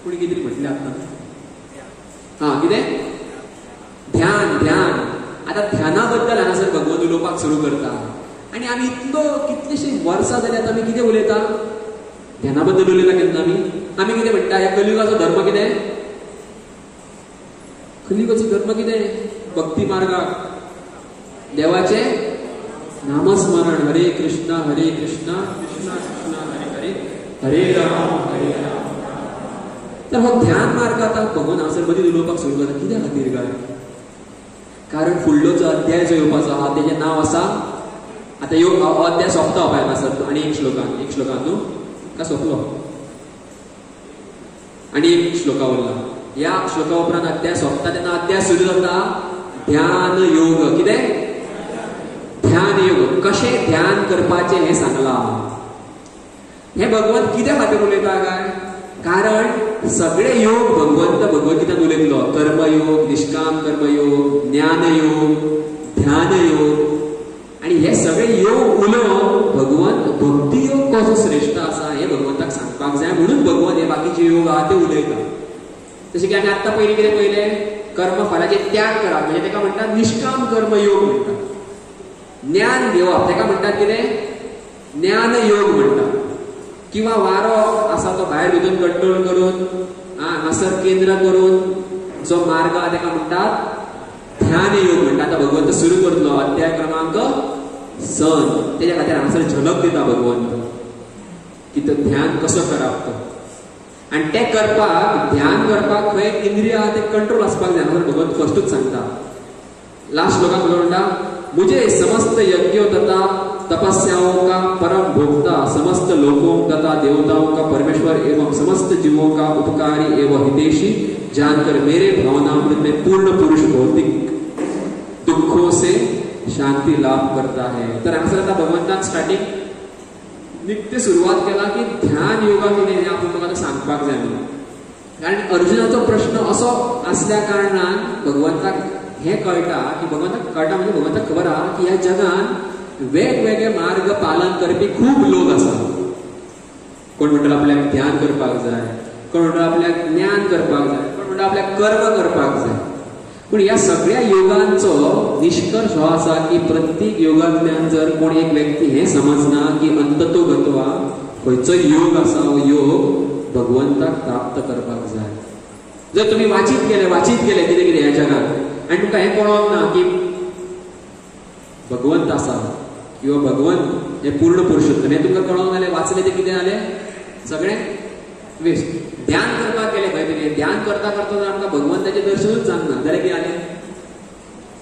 कोणी कितें तरी म्हटलें आतां, कितें ध्यान ध्यान. आता ध्याना बद्दल हांगासर भगवंत उलोवपाक सुरू करता. आनी आमी इतलो कितलीशीं वर्सां जाली आतां आमी कितें उलयता, ध्याना बद्दल उलयता केन्ना आमी कितें म्हणटा, ह्या कलियुगाचो धर्म कितें, कलियुगाचो धर्म कितें, भक्ती मार्गाक देवाचे नामस्मरण, हरे कृष्णा कृष्णा कृष्णा हरे हरे, हरे राम हरे राम. तर हो ध्यान मार्ग आतां भगवंत हांगासर मदीं उलोवपाक सुरू करता. कित्या खातीर काय, कारण फुडलो जो अध्याय जो येवपाचो आहा तेजें नांव आसा, आतां ह्यो अध्याय सोंपता हो पळय हांगासर, आनी एक श्लोकान न्हू काय सोंपलो, आनी एक श्लोका उरला. ह्या श्लोका उपरांत अध्याय सोंपता तेन्ना अध्याय सुरू जाता ध्यान योग. कितें ध्यान योग, कशें ध्यान करपाचें हें सांगलां. हें भगवंत कित्या खातीर उलयता काय, कारण सगळे योग भगवंत भगवद्गीतांत उलयतलो. कर्मयोग, निष्काम कर्मयोग, ज्ञानयोग, ध्यान योग, आणि हे सगळे योग उलोवन भगवंत भक्ती योग कसो श्रेष्ठ आसा हें भगवंताक सांगपाक जाय, म्हणून भगवंत हे बाकीचे योग आहा ते उलयता. जशें की आमी आत्तां पयलीं कितें पयलें, कर्मफलाचे त्याग करप, म्हणजे ताका म्हणटात निष्काम कर्मयोग म्हणटात. ज्ञान घेवप ताका म्हणटात कितें, ज्ञान योग म्हणटात. किंवा वारो आसा तो भायर भितर कंट्रोल करून, हांगासर केंद्र करून जो मार्ग आहा ताका म्हणटात ध्यान योग म्हणटात. आतां भगवंत सुरू करतलो अध्याय क्रमांक 6. तेज्या खातीर हांगासर झलक दिता भगवंत की तो ध्यान कसो करप तो, आनी तें करपाक, ध्यान करपाक खंय इंद्रिय आहा ते कंट्रोल आसपाक जाय. हांगासर भगवंत फस्टूच सांगता. लास्ट श्लोकांत म्हणटा, मुझे समस्त यज्ञों तथा तपस्याओं का परम भोक्ता, समस्त लोकों तथा देवताओं का परमेश्वर एवं समस्त जीवों का उपकारी एवं हितैषी जानकर मेरे भावनामृत में पूर्ण पुरुष भौतिक दुखों से शांति लाभ करता है. तर हांगासर आतां भगवंतान स्टार्टिंग नित्य सुरवात केला की ध्यान योगा कितें हें आपूण तुमकां सांगपाक जाय म्हणून. कारण अर्जुनाचो प्रश्न असो आसल्या कारणान भगवंताक हें कळटा की, भगवंताक कळटा म्हणजे भगवंताक खबर आहा की ह्या जगान वेगवेगळे मार्ग पालन करपी खूब लोक आसात. कोण म्हणटा आपल्याक ध्यान करपाक जाय, कोण म्हणटा आपल्याक ज्ञान करपाक जाय, कोण म्हणटा आपल्याक कर्म करपाक जाय. पूण ह्या सगळ्या योगांचो निष्कर्ष हो आसा की प्रत्येक योगांतल्यान जर कोण एक व्यक्ती हें समजना की अंततो गत्वा खंयचो योग आसा हो योग भगवंताक प्राप्त करपाक जाय. जर तुमी वाचीत गेले कितें कितें ह्या जगात आनी तुमकां हें कळोंक ना की भगवंत आसा किंवा भगवंत हे पूर्ण पुरुषोत्तम, हें तुमकां कळोंक नालें, वाचलें तें कितें जालें, सगळें वेस्ट. ध्यान करपाक गेले खंय तरी, ध्यान करता करता जर आमकां भगवंताचें दर्शनूच जावना जाल्यार कितें जालें,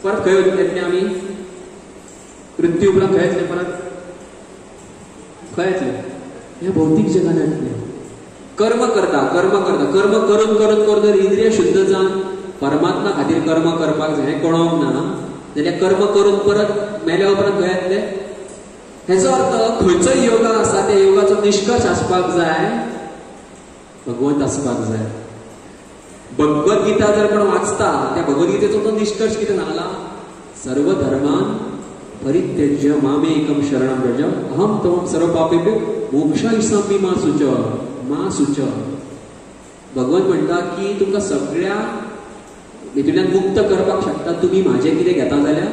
परत खंय येतले आमी, मृत्यू उपरांत खंय येतले, परत खंय येतले, ह्या भौतीक जगान येतले. कर्म करता कर्म करून जर इंद्रिय शुद्ध जावन परमात्मा खातीर कर्म करपाक जाय हें कळोंक ना जाल्यार कर्म करून परत मेल्या उपरांत खंय येतले. हेचो अर्थ खंयचो योगा आसा त्या योगाचो निष्कर्ष आसपाक जाय, भगवंत आसपाक जाय. भगवद्गीता जर कोण वाचता त्या भगवद्गीतेचो तो निष्कर्ष कितें सांगला, सर्व धर्मान परित्यज्य मामेकम शरणं व्रज अहम त्वं सर्व पापेभ्यो मोक्षयिष्यामि मा शुच. भगवंत म्हणटा की तुमकां सगळ्या हितूंतल्यान मुक्त करपाक शकता तुमी म्हाजें कितें घेता जाल्यार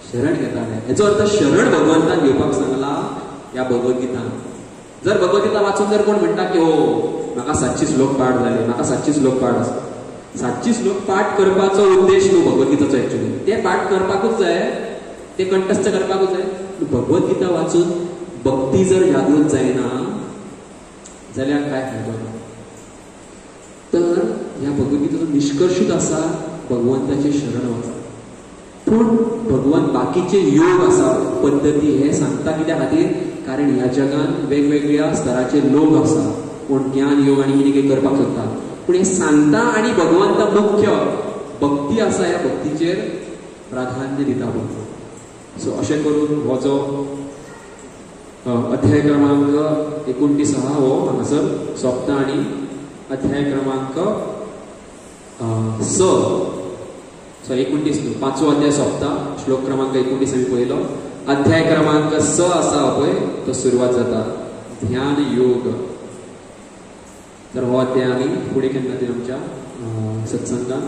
शरण घेता जाल्यार. हेचो अर्थ शरण भगवंतान घेवपाक सांगला ह्या भगवद्गीतान. जर भगवद्गीता वाचून जर कोण म्हणटा की हो म्हाका 700 श्लोक पाठ जाले, म्हाका 700 श्लोक पाठ आसा, 700 श्लोक पाठ करपाचो उद्देश न्हू भगवद्गीताचो एक्चुअली. ते पाठ करपाकूच जाय, ते कंठस्थ करपाकूच जाय. भगवद्गीता वाचून भक्ती जर जागृत जायना जाल्यार काय फायदो ना. तर ह्या भगवद्गीतेचो निष्कर्षूच आसा भगवंताचे शरण वचप. पूण भगवान बाकीचे योग आसा पद्धती हे सांगता कित्या खातीर, कारण ह्या जगान वेगवेगळ्या स्तराचे लोक आसा. कोण ज्ञान योग आनी कितें कितें करपाक सोदता, पूण हे सांगता आनी भगवंता मुख्य भक्ती आसा ह्या भक्तीचेर प्राधान्य दिता भगवान. सो अशें करून हो जो अध्याय क्रमांक 29 हो हांगासर सोंपता. आनी अध्याय क्रमांक 29 न्हू, 5वो अध्याय सोंपता. श्लोक क्रमांक 29 आमी पळयलो. अध्याय क्रमांक 6 आसा पळय तो सुरवात जाता ध्यान योग. तर हो अध्याय आमी फुडें केन्ना तरी आमच्या सत्संगान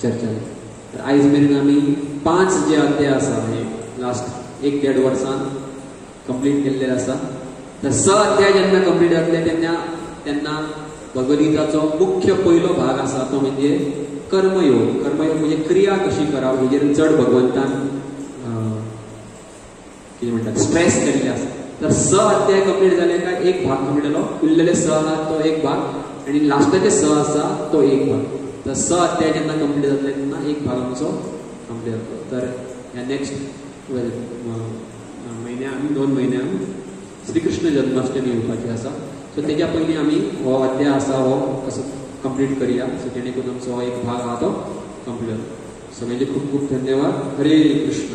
चर्चा जाता. तर आयज मेरेन आमी 5 जे अध्याय आसा हे लास्ट 1-1.5 वर्सान कंप्लीट केल्ले आसा. तर 6 अध्याय जेन्ना कंप्लीट जातले तेन्ना भगवद्गीताचो मुख्य पयलो भाग आसा तो म्हणजे कर्मयोग. कर्मयोग म्हणजे क्रिया कशी करप हेजेर चड भगवंतान कितें म्हणटात स्ट्रेस केल्ले आसा. तर 6 अध्याय कंप्लीट जाले काय एक भाग कंप्लीट जालो. उरलेले 6 आसा तो एक भाग आनी लास्टाचे 6 आसा तो एक भाग. तर 6 अध्याय जेन्ना कंप्लीट जातले तेन्ना एक भाग आमचो कंप्लीट जातलो. तर ह्या नेक्स्ट म्हयन्यान 2 म्हयन्यान श्रीकृष्ण जन्माष्टमी येवपाची आसा. सो तेज्या पयलीं आमी हो अध्याय आसा हो असो कंप्लीट करया. सो जेणे करून आमचो हो एक भाग आहा तो कंप्लीट जाता. सगळ्यांचे खूब खूब धन्यवाद. हरे कृष्ण.